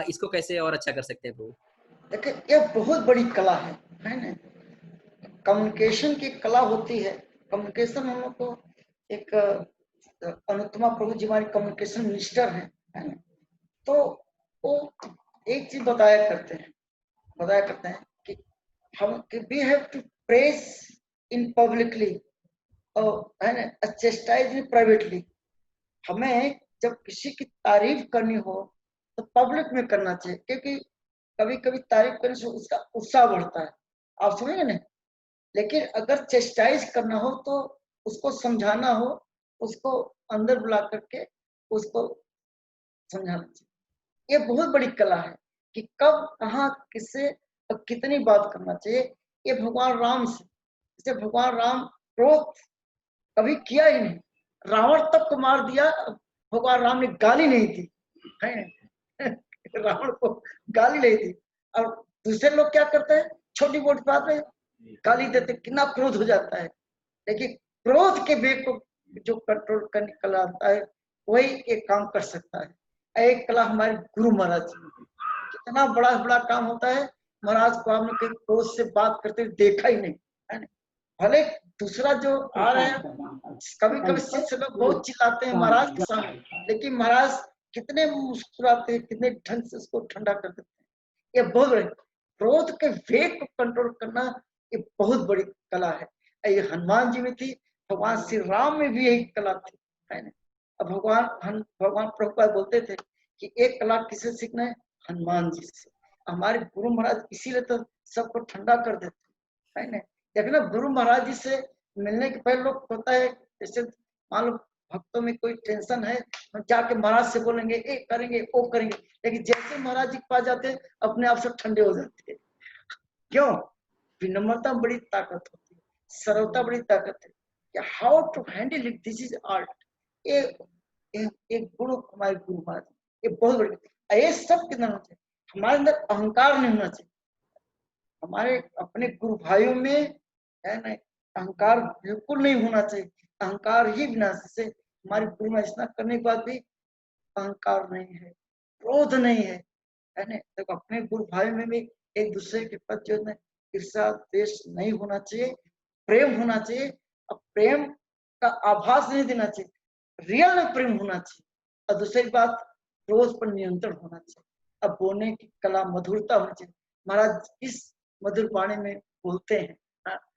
इसको कैसे और अच्छा कर सकते हैं प्रभु?
देखिए, ये बहुत बड़ी कला है ना। कम्युनिकेशन की कला होती है। कम्युनिकेशन हम लोग को एक अनुत्तमा प्रभु जी हमारे कम्युनिकेशन मिनिस्टर है ना। तो वो एक चीज बताया करते हैं कि हम we have to press in publicly और है ना चेस्टाइज इन प्राइवेटली। हमें जब किसी की तारीफ करनी हो तो पब्लिक में करना चाहिए, क्योंकि कभी कभी तारीफ करने से उसका उत्साह बढ़ता है, आप समझेंगे ना। लेकिन अगर चेस्टाइज करना हो तो उसको समझाना हो, उसको अंदर बुला करके उसको समझाना चाहिए। ये बहुत बड़ी कला है कि कब कहाँ किससे और कितनी बात करना चाहिए। ये भगवान राम से, जैसे भगवान राम क्रोध कभी किया ही नहीं, रावण तक को मार दिया, भगवान राम ने गाली नहीं दी है रावण को गाली नहीं दी। और दूसरे लोग क्या करते हैं, छोटी मोटी बात में गाली देते, कितना क्रोध हो जाता है। लेकिन क्रोध के वेग को जो कंट्रोल करने कला आता है वही एक काम कर सकता है। एक कला हमारे गुरु महाराज जी, कितना बड़ा बड़ा काम होता है। महाराज को आपने कहीं क्रोध से बात करते हुए देखा ही नहीं है ना। भले दूसरा जो आ रहे हैं, कभी कभी शिष्य लोग बहुत चिल्लाते हैं महाराज के सामने, लेकिन महाराज कितने मुस्कुराते हैं, कितने ढंग से उसको ठंडा कर देते हैं। ये बहुत बड़ी क्रोध के वेग को कंट्रोल करना, ये बहुत बड़ी कला है। ये हनुमान जी में थी, भगवान श्री राम में भी यही कला थी है ना। अब भगवान प्रभुपाद बोलते थे कि एक कला किसे सीखना है, हनुमान जी से। हमारे गुरु महाराज इसीलिए तो सबको ठंडा कर देते है ना। देखना, गुरु महाराज जी से मिलने के पहले लोग होता है, जैसे मान लो भक्तों में कोई टेंशन है, हम जाके महाराज से बोलेंगे ये करेंगे वो करेंगे, लेकिन जैसे महाराज जी के पास जाते हैं अपने आप सब ठंडे हो जाते हैं। क्यों? विनम्रता बड़ी ताकत होती है, सरलता बड़ी ताकत है। How to handle it, this is art. ये एक गुरु हमारे गुरु महाराज, ये बहुत बड़ी। ये सब कितना होना चाहिए, हमारे अंदर अहंकार नहीं होना चाहिए। हमारे अपने गुरु भाइयों में है ना अहंकार बिल्कुल नहीं होना चाहिए। अहंकार ही विनाश से। हमारे गुरु में स्नान करने के बाद भी अहंकार नहीं है, क्रोध नहीं है ना। तो अपने गुरु भाई में भी एक दूसरे के प्रति जो है ईर्ष्या द्वेष नहीं होना चाहिए, प्रेम होना चाहिए। अब प्रेम का आभास नहीं देना चाहिए, रियल में प्रेम होना चाहिए। और दूसरी बात, क्रोध पर नियंत्रण होना चाहिए। अब बोलने की कला, मधुरता होनी चाहिए। महाराज इस मधुर वाणी में बोलते हैं।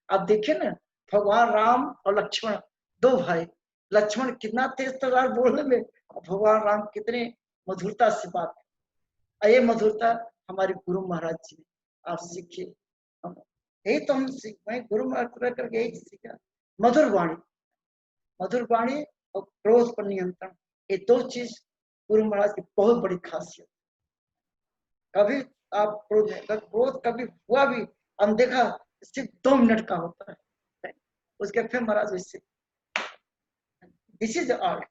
आप देखिए ना, भगवान राम और लक्ष्मण, दो भाई, लक्ष्मण कितना तेज तर्रार बोलने में, भगवान राम कितने मधुरता से बात। ये मधुरता हमारे गुरु महाराज जी ने आप सीखिए। यही तो हम सीख, मैं गुरु महाराज करके यही सीखा, मधुर वाणी। मधुर वाणी और क्रोध पर नियंत्रण, ये दो चीज गुरु महाराज की बहुत बड़ी खासियत। कभी आप क्रोध कभी हुआ भी, हम देखा सिर्फ 2 मिनट का होता है, उसके फिर महाराज इससे, दिस इज आर्ट।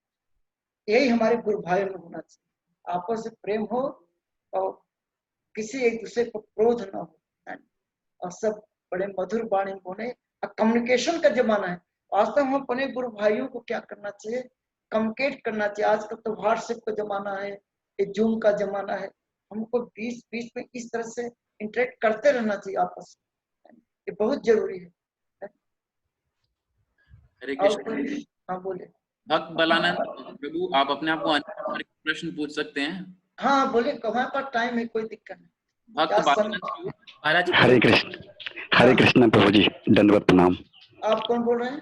यही हमारे गुरु भाई में होना चाहिए, आपस में प्रेम हो और किसी एक दूसरे को क्रोध न हो, और सब बड़े मधुर वाणी बोले। कम्युनिकेशन का जमाना है। वास्तव में अपने गुरु भाइयों को क्या करना चाहिए, कम्युनिकेट करना चाहिए। आजकल तो व्हाट्सएप का जमाना है, जूम का जमाना है, हमको बीच बीच में इस तरह से इंटरेक्ट करते रहना चाहिए आपस में, ये बहुत जरूरी है।
हरे कृष्ण।
हाँ बोले।
भक्त बलानंद प्रभु, आप अपने आप को प्रश्न पूछ सकते हैं।
हाँ बोले, हमारे पास टाइम है, कोई दिक्कत नहीं।
भक्त बालानंद प्रभु।
हरे
कृष्ण प्रभु जी, दंडवत प्रणाम।
आप कौन बोल रहे हैं?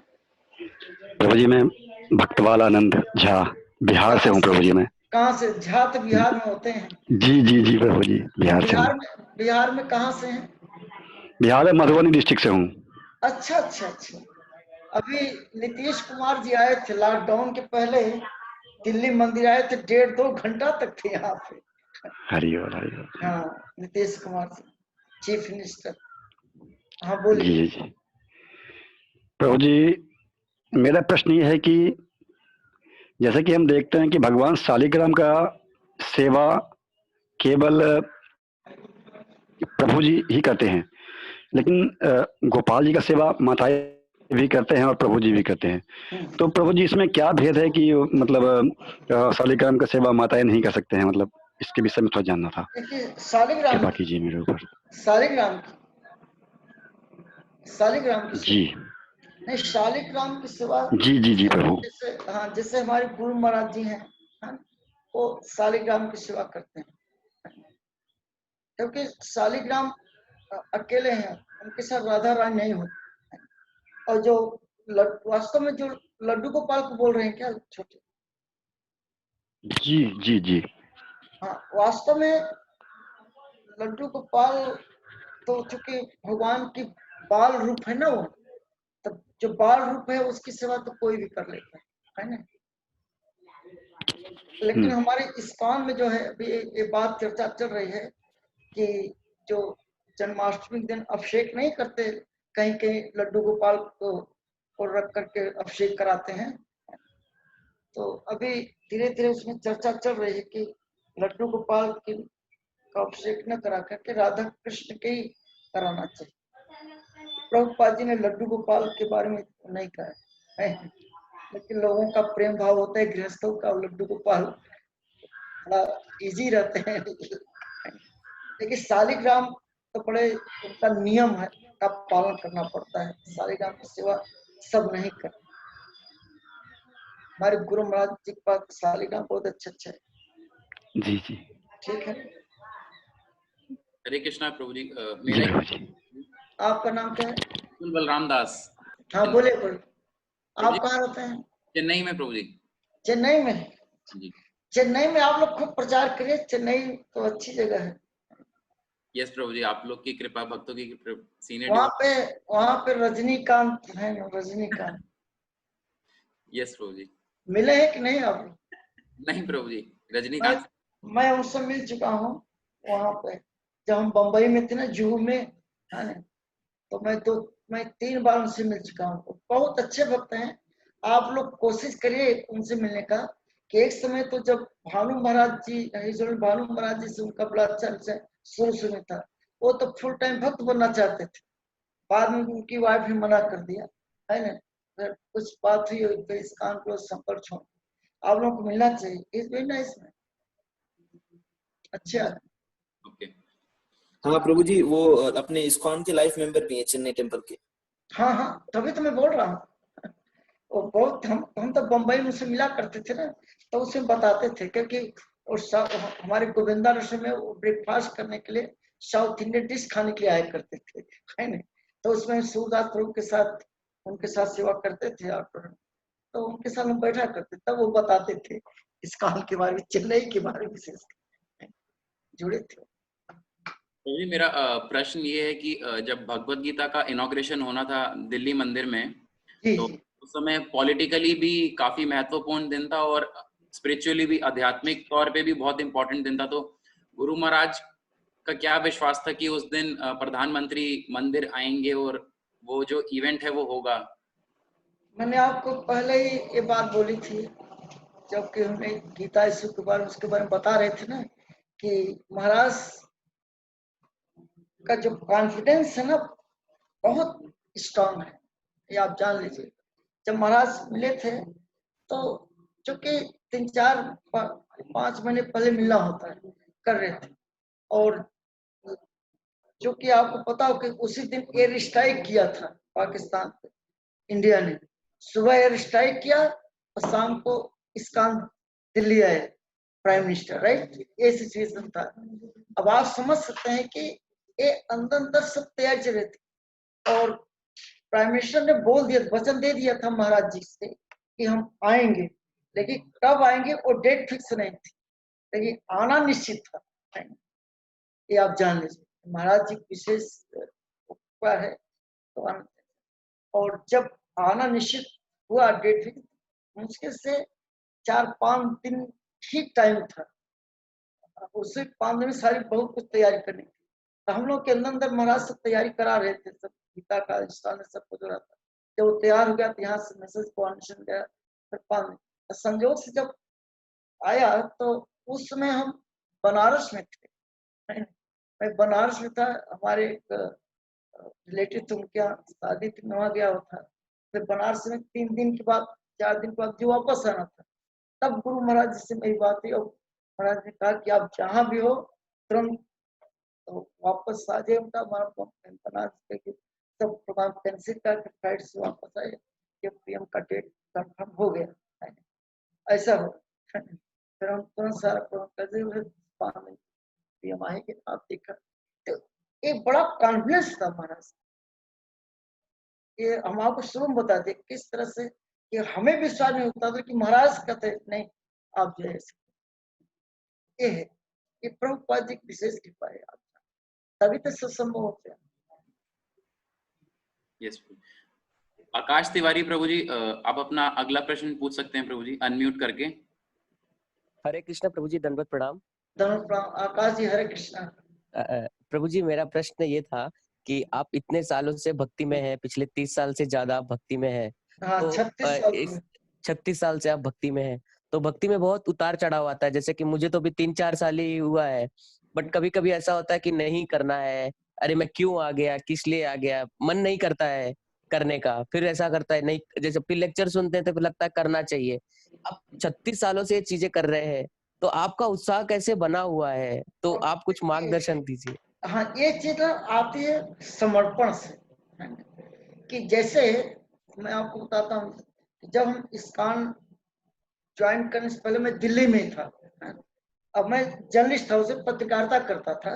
प्रभु जी मैं भक्तवालानंद झा बिहार से हूँ प्रभु जी। मैं
कहाँ से? झा तो बिहार में होते हैं।
जी जी जी प्रभु जी, बिहार से।
बिहार में कहाँ से हैं?
बिहार में मधुबनी डिस्ट्रिक्ट से हूँ।
अच्छा अच्छा अच्छा। अभी नीतीश कुमार जी आए थे लॉकडाउन के पहले, दिल्ली मंदिर आए थे, 1.5-2 घंटा तक थे यहाँ पे।
हरिओम हरिओम।
हाँ, नीतीश कुमार जी चीफ मिनिस्टर। हाँ बोलिए।
जी जी प्रभु जी, मेरा प्रश्न ये है कि जैसे कि हम देखते हैं कि भगवान शालिग्राम का सेवा केवल प्रभु जी ही करते हैं, लेकिन गोपाल जी का सेवा माताएं भी करते हैं और प्रभु जी भी करते हैं। तो प्रभु जी, इसमें क्या भेद है कि मतलब शालिग्राम का सेवा माताएं नहीं कर सकते हैं? मतलब इसके विषय में थोड़ा जानना था,
देखिए शालिग्राम
कृपा कीजिए मेरे ऊपर।
शालिग्राम की
जी
नहीं, शालिग्राम की सेवा
जी जी जी प्रभु।
जैसे, हाँ, जैसे हमारे गुरु महाराज जी हैं, हाँ, वो शालिग्राम की सेवा करते हैं, क्योंकि शालिग्राम अकेले हैं, उनके साथ राधा रानी नहीं होती। और जो वास्तव में जो लड्डू गोपाल को बोल रहे हैं क्या छोटे?
जी जी जी।
हाँ, वास्तव में लड्डू गोपाल तो चूंकि भगवान की बाल रूप है ना, वो तब जो बाल रूप है उसकी सेवा तो कोई भी कर लेता है ना। लेकिन हमारे इस्कॉन में जो है अभी ये बात चर्चा चल रही है कि जो जन्माष्टमी के दिन अभिषेक नहीं करते, कहीं कहीं लड्डू गोपाल को रख करके अभिषेक कराते हैं। तो अभी धीरे धीरे उसमें चर्चा चल रही है कि लड्डू गोपाल की का अभिषेक न करा करके राधा कृष्ण के ही कराना चाहिए। प्रभुपाद जी ने लड्डू गोपाल के बारे में नहीं कहा है, लेकिन लोगों का प्रेम भाव होता है गृहस्थों का, लड्डू गोपाल थोड़ा इजी रहते हैं। लेकिन शालिग्राम तो बड़े उनका नियम है का पालन करना पड़ता है। शालिग्राम की सेवा सब नहीं करते। हमारे गुरु महाराज जी के पास शालिग्राम बहुत अच्छा है।
जी जी
ठीक है,
हरे कृष्णा प्रभु जी।
जी
मेरा
प्रभु जी।
आपका नाम क्या है?
बलराम दास।
हाँ बोले बोले।
प्रभु जी,
आप कहाँ रहते हैं?
चेन्नई में प्रभु जी।
चेन्नई में।
जी
चेन्नई में आप लोग खूब प्रचार करिए, चेन्नई तो अच्छी जगह है।
यस प्रभु जी, आप लोग की कृपा, भक्तों की सीनियर
वहाँ पे रजनीकांत है ना, रजनीकांत
यस प्रभु जी।
मिले हैं कि नहीं आप लोग?
नहीं प्रभु जी,
मैं
रजनीकांत।
मैं उनसे मिल चुका हूँ वहाँ पे, जब हम बम्बई में थे ना, जुहू में, है ना, तो मैं 3 बार उनसे मिल चुका हूँ। बहुत अच्छे भक्त हैं। आप लोग कोशिश करिए उनसे मिलने का। कि एक समय तो जब भानु महाराज जी, भानु महाराज जी से उनका बड़ा अच्छा शुरू में था, वो तो फुल टाइम भक्त बनना चाहते थे। बाद में उनकी वाइफ भी मना कर दिया, है ना। फिर कुछ बात हुई तो इस काम को संपर्क छोड़। आप लोगों को मिलना चाहिए, इस वेरी नाइस में अच्छा।
ओके।
हाँ प्रभु जी, वो अपने इस्कॉन के लाइफ मेंबर भी हैं, चेन्नई टेम्पल के।
हाँ हाँ, तभी तो मैं बोल रहा हूँ। वो बहुत हम तो बम्बई में उसे मिला करते थे ना, तो उसे बताते थे, क्योंकि हमारे गोविंदा रेस्टोरेंट में वो ब्रेकफास्ट करने के लिए साउथ इंडियन डिश खाने के लिए आया करते थे, है ना। तो उसमें सूरदास प्रभु के साथ उनके साथ सेवा करते थे, और तो उनके साथ हम बैठा करते, तब वो बताते थे इस काम के बारे में, चेन्नई के बारे में विशेष जुड़े थे।
प्रभु जी, मेरा प्रश्न ये है कि जब भगवत गीता का इनॉग्रेशन होना था दिल्ली मंदिर में,
जी
तो उस समय पॉलिटिकली भी काफी महत्वपूर्ण दिन था और स्पिरिचुअली भी, आध्यात्मिक तौर पे भी बहुत इंपॉर्टेंट दिन था। तो गुरु महाराज का क्या विश्वास था कि उस दिन प्रधानमंत्री मंदिर आएंगे और वो जो इवेंट है वो होगा?
मैंने आपको पहले ही ये बात बोली थी, जबकि हमें गीता इशू के बारे में, उसके बारे में बता रहे थे ना, कि महाराज का जो कॉन्फिडेंस है ना, बहुत स्ट्रांग है, ये आप जान लीजिए। जब महाराज मिले थे तो चूंकि 3-4-5 महीने पहले मिलना होता है, कर रहे थे। और जो कि आपको पता हो कि उसी दिन एयर स्ट्राइक किया था पाकिस्तान पे, इंडिया ने। सुबह एयर स्ट्राइक किया और शाम को इस्कॉन दिल्ली आए प्राइम मिनिस्टर, राइट। ये सिचुएशन था। अब आप समझ सकते हैं कि ये अंदर अंदर सब तैयारी चल रही थी। और प्राइम मिनिस्टर ने बोल दिया, वचन दे दिया था महाराज जी से कि हम आएंगे, लेकिन कब आएंगे वो डेट फिक्स नहीं थी, लेकिन आना निश्चित था। ये आप जान लीजिए, महाराज जी विशेष कृपा है तो आना। और जब आना निश्चित हुआ, डेट फिक्स, मुश्किल से 4-5 दिन ही टाइम था। उससे 5 दिन में सारी बहुत कुछ तैयारी करनी थी। तो हम लोग के अंदर अंदर महाराज सब तैयारी करा रहे थे, सब गीता का स्थान सब कुछ हो रहा था। जब वो तैयार हो गया तो यहाँ से मैसेज कोऑर्डिनेशन गया, फिर संयोग से जब आया तो उस समय हम बनारस में थे। मैं बनारस में था, हमारे एक रिलेटिव थे, उनके यहाँ शादी थी, मैं वहाँ गया हुआ था। फिर बनारस में 3 दिन के बाद 4 दिन के बाद जो वापस आना था, तब गुरु महाराज जी से मेरी बात हुई और महाराज ने कहा कि आप जहाँ भी हो तुरंत तो वापस आ जाए। उनका बनारस के सब प्रोग्राम कैंसिल करके फ्लाइट से वापस आए जब पीएम का डेट कंफर्म हो गया, ऐसा हो। फिर हम तुरंत सारा प्रोग्राम करते हुए पीएम आएंगे, आप देखा तो एक बड़ा कॉन्फिडेंस था महाराज। ये हम आपको शुरू में बता दें किस तरह से कि हमें विश्वास नहीं होता था कि महाराज कहते नहीं आप जो है ये है, ये प्रभुपाद जी की विशेष कृपा है, तभी तो सत्संग होते हैं।
यस आकाश तिवारी प्रभु जी, आप अपना अगला प्रश्न पूछ सकते हैं प्रभु जी, अनम्यूट करके।
हरे कृष्णा प्रभु जी, दंडवत प्रणाम।
दंडवत प्रणाम आकाश जी, हरे कृष्णा।
प्रभु जी मेरा प्रश्न ये था कि आप इतने सालों से भक्ति में हैं, पिछले 30 साल से ज्यादा आप भक्ति में हैं।
हाँ,
तो 36 साल से आप भक्ति में हैं, तो भक्ति में बहुत उतार चढ़ाव आता है। जैसे कि मुझे तो अभी 3-4 साल ही हुआ है, बट कभी कभी ऐसा होता है कि नहीं करना है, अरे मैं क्यों आ गया, किस लिए आ गया, मन नहीं करता है करने का, फिर ऐसा करता है नहीं, जैसे फिर लेक्चर सुनते हैं तो फिर लगता है करना चाहिए। आप 36 सालों से ये चीजें कर रहे हैं, तो आपका उत्साह कैसे बना हुआ है, तो आप कुछ मार्गदर्शन दीजिए।
हाँ, ये चीज आती है समर्पण से, कि जैसे मैं आपको बताता हूँ, जब हम इस्कॉन ज्वाइन करने से पहले मैं दिल्ली में था। अब मैं जर्नलिस्ट था, उसे पत्रकारिता करता था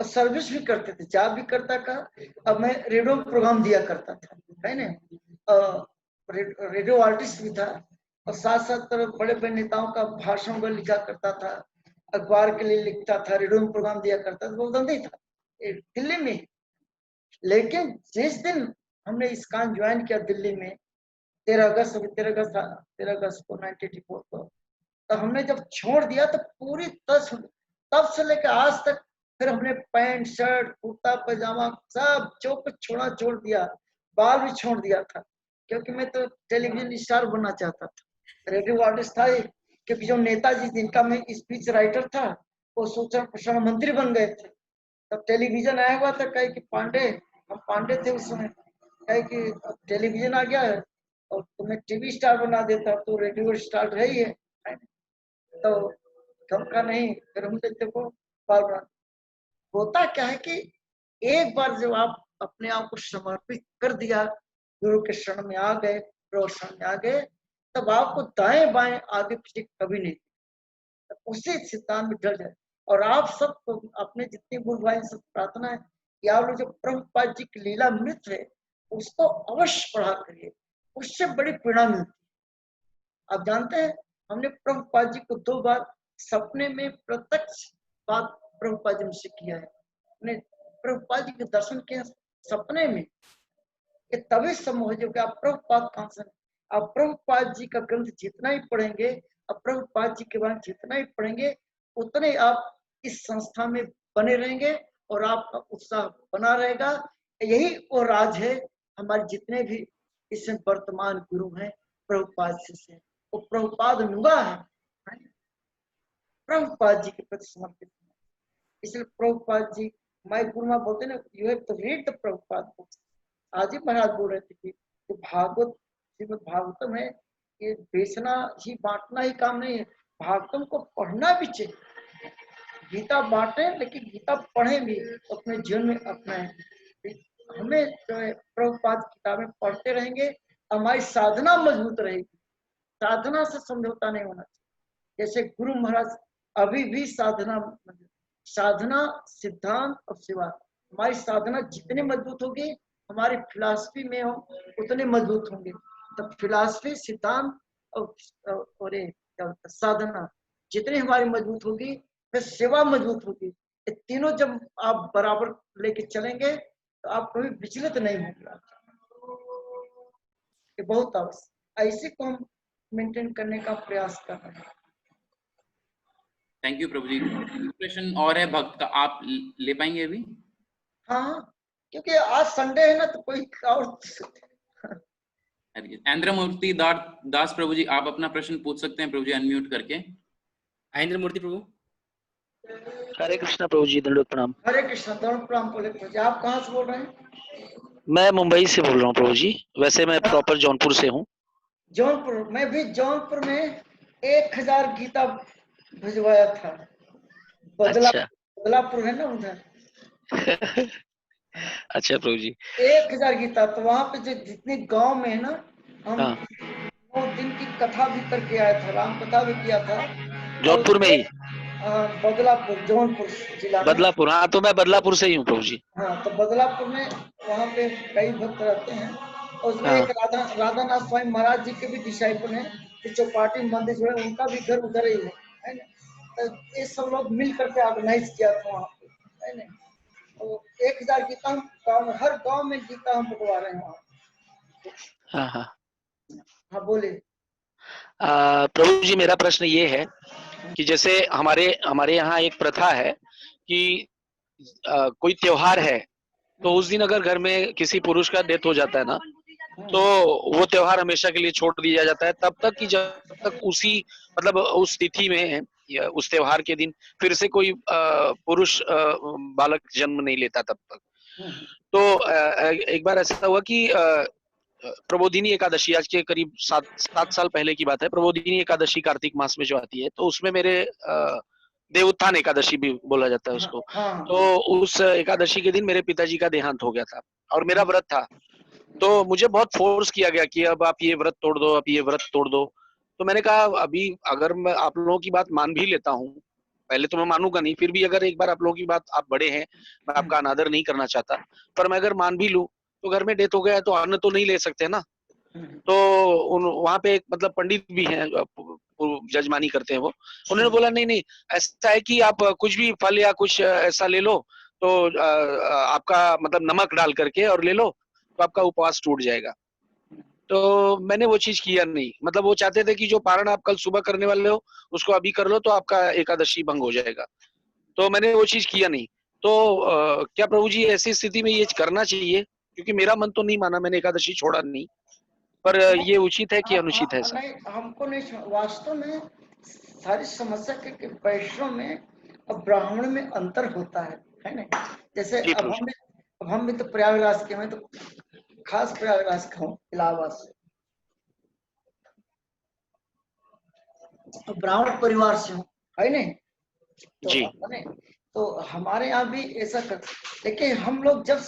और सर्विस भी करते थे, जॉब भी करता था। अब मैं रेडियो प्रोग्राम दिया करता था, है ना, रेडियो आर्टिस्ट भी था और साथ साथ बड़े बड़े नेताओं का भाषण को लिखा करता था, अखबार के लिए लिखता था, रेडियो में प्रोग्राम दिया करता था, वो नहीं था दिल्ली में। लेकिन जिस दिन हमने इस्कॉन ज्वाइन किया दिल्ली में 13 अगस्त को 1984 को, तो हमने जब छोड़ दिया तो पूरी तब से लेकर आज तक फिर हमने पैंट शर्ट कुर्ता पैजामा सब जो कुछ छोड़ दिया, बाल भी छोड़ दिया था, क्योंकि मैं तो टेलीविजन स्टार बनना चाहता था, रेडियो आर्टिस्ट था। क्योंकि जो नेताजी जिनका मैं स्पीच राइटर था वो सूचना प्रसारण मंत्री बन गए थे, तब टेलीविजन आया हुआ था, कहे कि पांडे, हम पांडे थे उस समय, कहे कि टेलीविजन आ गया है और तुम्हें टीवी स्टार बना देता, तो रेडियो स्टार रही है। तो हम का नहीं, फिर हम देखते को होता क्या है कि एक बार जब आप अपने आप को समर्पित कर दिया, गुरु के शरण में आ गए, प्रभु शरण में आ गए, तब आपको दाएं बाएं आगे पीछे कभी नहीं, उसी सिद्धांत में डर जाए। और आप सबको अपने जितने गुरु भाई सब प्रार्थना है कि आप लोग जो प्रभुपाद जी की लीला मृत है उसको अवश्य पढ़ा करिए, उससे बड़ी प्रेरणा मिलती है। आप जानते हैं हमने प्रभुपाद जी को 2 बार सपने में प्रत्यक्ष बात प्रभुपाद जी मुझसे किया है, हमने प्रभुपाद जी के दर्शन किए सपने में। ये तभी संभव है जो कि आप प्रभुपाद कहाँ से, आप प्रभुपाद जी का ग्रंथ जितना ही पढ़ेंगे, अब प्रभुपाद जी के बारे में जितना ही पढ़ेंगे, उतने आप इस संस्था में बने रहेंगे और आपका उत्साह बना रहेगा। यही वो राज है हमारे जितने भी इसमें वर्तमान गुरु हैं प्रभुपाद जी से, वो प्रभुपाद नुगा है, प्रभुपाद जी के प्रति समर्पित है। इसलिए प्रभुपाद जी, माय गुरुमा बोलते ना, you have to read the Prabhupada books. आज ही महाराज बोल रहे थे कि तो भागवत, श्रीमद् भागवतम है, ये बेचना ही बांटना ही काम नहीं है, भागवतम को पढ़ना भी चाहिए। गीता बांटे लेकिन गीता पढ़े भी, अपने जीवन में अपनाएं। हमें जो है प्रभुपाद किताबें पढ़ते रहेंगे, हमारी साधना मजबूत रहेगी, साधना से समझौता नहीं होना चाहिए। जैसे गुरु महाराज अभी भी साधना सिद्धांत और सेवा, हमारी साधना जितनी मजबूत होगी हमारी फिलॉसफी में हो उतने मजबूत होंगे। तो फिलॉसफी, सिद्धांत और साधना जितनी हमारी मजबूत होगी फिर सेवा मजबूत होगी। ये तीनों जब आप बराबर लेके चलेंगे तो आप कभी विचलित नहीं होंगे। ये बहुत आवश्यक, ऐसे को हम मेंटेन करने का प्रयास कर रहे हैं।
थैंक यू प्रभु जी। प्रश्न और है भक्त का, आप ले पाएंगे अभी?
हाँ, क्योंकि आज संडे है ना, तो कोई और
आयेंद्र मूर्ति दास प्रभु जी, आप अपना प्रश्न पूछ सकते हैं प्रभु जी, अनम्यूट करके।
आयेंद्र मूर्ति प्रभु।
हरे कृष्णा प्रभु जी, दंडवत प्रणाम।
हरे कृष्ण, दंड प्रणाम बोले प्रभु जी। आप कहाँ से बोल रहे हैं?
मैं मुंबई से बोल रहा हूँ प्रभु जी, वैसे मैं प्रॉपर जौनपुर से हूँ।
जौनपुर, मैं भी जौनपुर में 1000 गीता भिजवाया था।
अच्छा
बदलापुर है ना उधर।
अच्छा प्रभु जी।
1000 गीता, तो वहां पे जो जितने गांव में है ना, हम
हाँ
9 दिन की कथा भी करके आया था, राम कथा भी किया था।
जौनपुर में ही?
बदलापुर, जौनपुर जिला में।
बदलापुर, हाँ तो मैं बदलापुर से ही हूँ प्रभु जी।
हाँ, तो बदलापुर में वहाँ पे कई भक्त रहते हैं, और उसमें
हाँ
एक राधानाथ स्वामी महाराज जी के भी डिसाइपल हैं, जो चौपाटी मंदिर जो है उनका भी घर उधर ही है ना। तो ये सब लोग मिल करके ऑर्गेनाइज किया था वहाँ पे, है ना। तो 1000 गीता हम हर गांव में गीता हम बंटवा रहे हैं वहाँ।
हाँ हाँ।
हाँ बोले।
प्रभु जी, मेरा प्रश्न ये है कि जैसे हमारे यहाँ एक प्रथा है कि कोई त्योहार है तो उस दिन अगर घर में किसी पुरुष का डेथ हो जाता है ना, तो वो त्योहार हमेशा के लिए छोड़ दिया जाता है तब तक कि जब तक उसी मतलब उस तिथि में या उस त्योहार के दिन फिर से कोई पुरुष बालक जन्म नहीं लेता तब तक। तो एक बार ऐसा हुआ कि प्रबोधिनी एकादशी, आज के करीब 7 साल पहले की बात है। प्रबोधिनी एकादशी कार्तिक मास में जो आती है, तो उसमें मेरे देवोत्थान एकादशी भी बोला जाता है उसको। तो उस एकादशी के दिन मेरे पिताजी का देहांत हो गया था और मेरा व्रत था। तो मुझे बहुत फोर्स किया गया कि अब आप ये व्रत तोड़ दो, अब ये व्रत तोड़ दो। तो मैंने कहा अभी अगर मैं आप लोगों की बात मान भी लेता हूँ, पहले तो मैं मानूंगा नहीं, फिर भी अगर एक बार आप लोगों की बात, आप बड़े हैं, मैं आपका अनादर नहीं करना चाहता, पर मैं अगर मान भी लूं तो घर में डेथ हो गया तो अन्न तो नहीं ले सकते ना। तो वहां पे एक मतलब पंडित भी हैं, जजमानी करते हैं वो, उन्होंने बोला नहीं नहीं, ऐसा है कि आप कुछ भी फल या कुछ ऐसा ले लो तो आपका मतलब नमक डाल करके और ले लो तो आपका उपवास टूट जाएगा। तो मैंने वो चीज किया नहीं, मतलब वो चाहते थे कि जो पारण आप कल सुबह करने वाले हो उसको अभी कर लो तो आपका एकादशी भंग हो जाएगा। तो मैंने वो चीज किया नहीं। तो क्या प्रभु जी ऐसी स्थिति में ये करना चाहिए? क्योंकि मेरा मन तो नहीं माना, मैंने एकादशी छोड़ा नहीं, पर ये उचित है कि अनुचित है ऐसा?
नहीं, हमको नहीं, वास्तव में सारी समस्या के वैष्णव में और ब्राह्मण में अंतर होता है ना। जैसे अब हम भी तो प्रयागराज के, मैं तो खास प्रयागराज का हूँ, इलाहाबाद से, तो ब्राह्मण परिवार से हूँ, है नहीं। तो हमारे यहाँ भी ऐसा कर, लेकिन हम लोग जब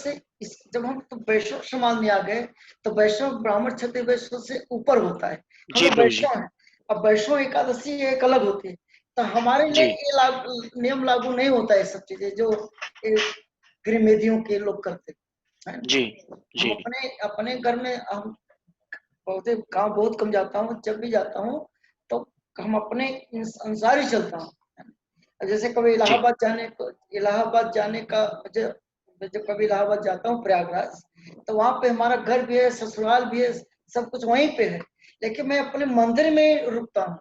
हम तो वैष्णव समाज में आ गए, तो वैष्णव ब्राह्मण क्षत्रिय वैष्णव से ऊपर होता है, हम लोग वैष्णव हैं। अब वैष्णव एकादशी एक अलग होती है, तो हमारे लिए ये नियम लागू नहीं होता है, सब चीजें जो गृहमेधियों के लोग करते हैं।
जी जी।
हम अपने घर में हम गाँव बहुत कम जाता हूँ, जब भी जाता हूँ तो हम अपने अनुसार ही चलता हूँ। जैसे कभी इलाहाबाद जाने का जब कभी इलाहाबाद जाता हूँ प्रयागराज, तो वहां पे हमारा घर भी है, ससुराल भी है, सब कुछ वहीं पे है, लेकिन मैं अपने मंदिर में रुकता हूँ,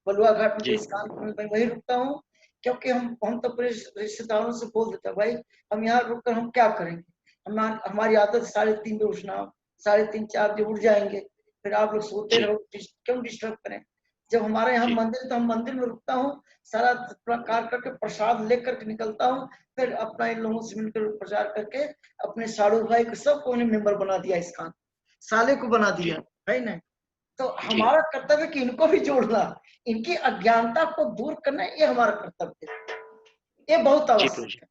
बलुआ घाट में इस्कान में वहीं रुकता हूँ, क्योंकि हम तो अपने रिश्तेदारों से बोल देते हैं भाई हम यहाँ रुक कर हम क्या करेंगे, हमारी आदत 3:30 बजे उठना, 3:30 4 बजे उठ जाएंगे, फिर आप लोग सोते रहो, क्यों डिस्टर्ब करें। जब हमारे यहाँ मंदिर, तो हम मंदिर में रुकता हूँ, सारा प्रकार करके प्रसाद लेकर के निकलता हूँ, फिर अपना इन लोगों से मिलकर प्रचार करके अपने साड़ू भाई को सबको मेंबर बना दिया, इस्कान साले को बना दिया, है ना। तो हमारा कर्तव्य कि इनको भी जोड़ना, इनकी अज्ञानता को दूर करना, ये हमारा कर्तव्य है, ये बहुत आवश्यक है।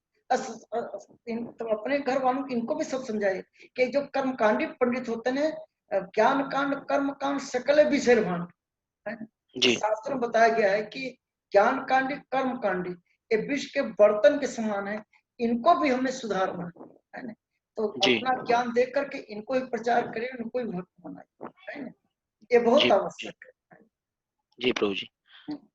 तो अपने घर वालों को इनको भी सब समझाए कि जो कर्मकांडी पंडित होते हैं, ज्ञान कांड कर्म कांड सकल विषय भांड, शास्त्र में बताया गया है कि ज्ञान कांडी कर्म कांडी ये विश्व के बर्तन के समान है, इनको भी हमें सुधारना है ना। तो अपना ज्ञान दे करके इनको ही प्रचार करें, इनको ही भक्त बनाए, है ना, ये बहुत आवश्यक है।
जी प्रभु जी।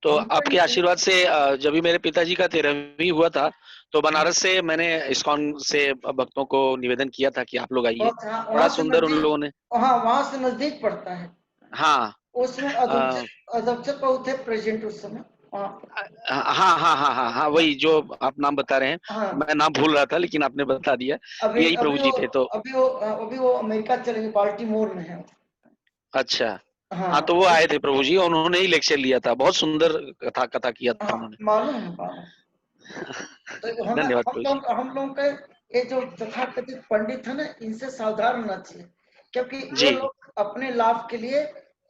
तो आपके आशीर्वाद से जब भी मेरे पिताजी का 13वीं हुआ था, तो बनारस से मैंने इस्कॉन से भक्तों को निवेदन किया था कि आप लोग आइए, बड़ा सुंदर उन लोगों ने।
हाँ, वहां से नजदीक पड़ता है।
हाँ,
उसमें अध्यक्ष बहुत थे प्रेसिडेंट उस समय।
हाँ, वही जो आप नाम बता रहे हैं, मैं नाम भूल रहा था लेकिन आपने बता दिया, यही प्रभु जी थे। तो
अभी वो अमेरिका चले गए, बाल्टीमोर में है।
अच्छा,
हाँ
हाँ तो वो आए थे प्रभु जी और उन्होंने ही लेक्चर लिया था, बहुत सुंदर कथा किया था
हाँ,
उन्होंने।
मालूम है मालूम। तो हमें
धन्यवाद प्रभु जी।
हम लोग के ये जो तथाकथित पंडित है ना, इनसे सावधान रहना चाहिए, क्योंकि
जी
ये लोग अपने लाभ के लिए,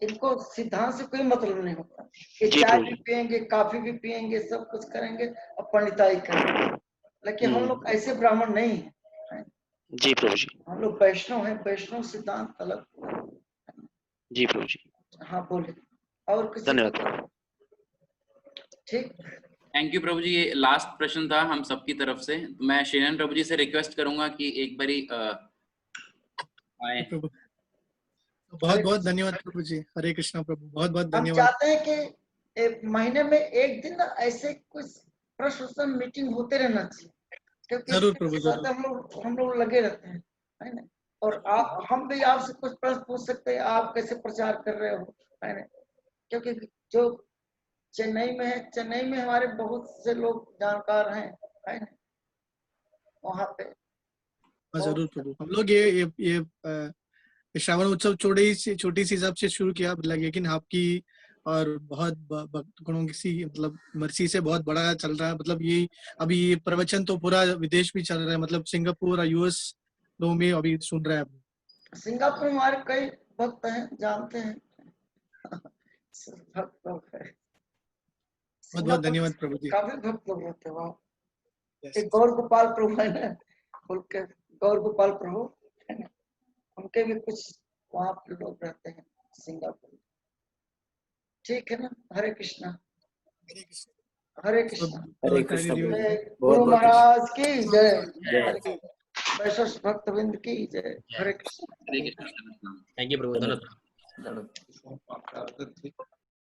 इनको सिद्धांत से कोई मतलब नहीं होता। ये
जी
चाय
प्रभु
भी
जी।
पियेंगे, कॉफी भी पियेंगे, सब कुछ करेंगे और पंडिताई करेंगे, लेकिन हम लोग ऐसे ब्राह्मण नहीं है।
जी प्रभु जी।
हम लोग वैष्णव हैं, वैष्णव सिद्धांत अलग।
जी प्रभु जी।
हाँ बोले और किसी को?
धन्यवाद।
ठीक।
थैंक यू प्रभु जी। ये लास्ट प्रश्न था हम सबकी तरफ से। मैं शेरन प्रभु जी से रिक्वेस्ट करूंगा कि एक बारी आए।
प्रभु बहुत बहुत धन्यवाद प्रभु जी। हरे कृष्णा प्रभु, बहुत बहुत
हम
धन्यवाद।
चाहते हैं कि एक महीने में एक दिन ना ऐसे कुछ प्रश्न मीटिंग होते रहना चाहिए, क्योंकि
जरूर
इसके
प्रभु,
साथ हम लोग लगे रहते हैं, है ना। और हम भी आपसे कुछ प्रश्न पूछ सकते हैं, आप कैसे प्रचार कर रहे हो, है ना। क्योंकि जो चेन्नई में है, चेन्नई में हमारे बहुत से लोग जानकार हैं, है ना, वहाँ पे।
जरूर प्रभु। हम लोग ये श्रावण उत्सव छोटी सी हिसाब से शुरू किया, लेकिन आपकी और बहुत भक्त गुणों की मतलब मर्सी से बहुत बड़ा चल रहा है। मतलब ये अभी ये प्रवचन तो पूरा विदेश में चल रहा है, मतलब सिंगापुर और यूएस लोग में अभी सुन रहे हैं।
सिंगापुर में हमारे कई भक्त हैं, जानते हैं। भक्त लोग हैं
बहुत बहुत
सिंगापुर,
धन्यवाद प्रभु जी।
काफी भक्त लोग रहते हैं वहाँ।
Yes.
एक गौर गोपाल प्रभु है ना, उनके गौर गोपाल प्रभु है ना, उनके भी कुछ वहाँ पे लोग रहते हैं सिंगापुर। ठीक है ना। हरे कृष्णा।
हरे कृष्ण।
हरे कृष्णा।
हरे कृष्ण प्रभु जी।
गुरु
बहुत
महाराज की जय,
जय।
वैष्णव भक्तवृंद की जय। हरे कृष्ण।
हरे कृष्ण।
थैंक यू प्रभु, धन्यवाद।
धन्यवाद।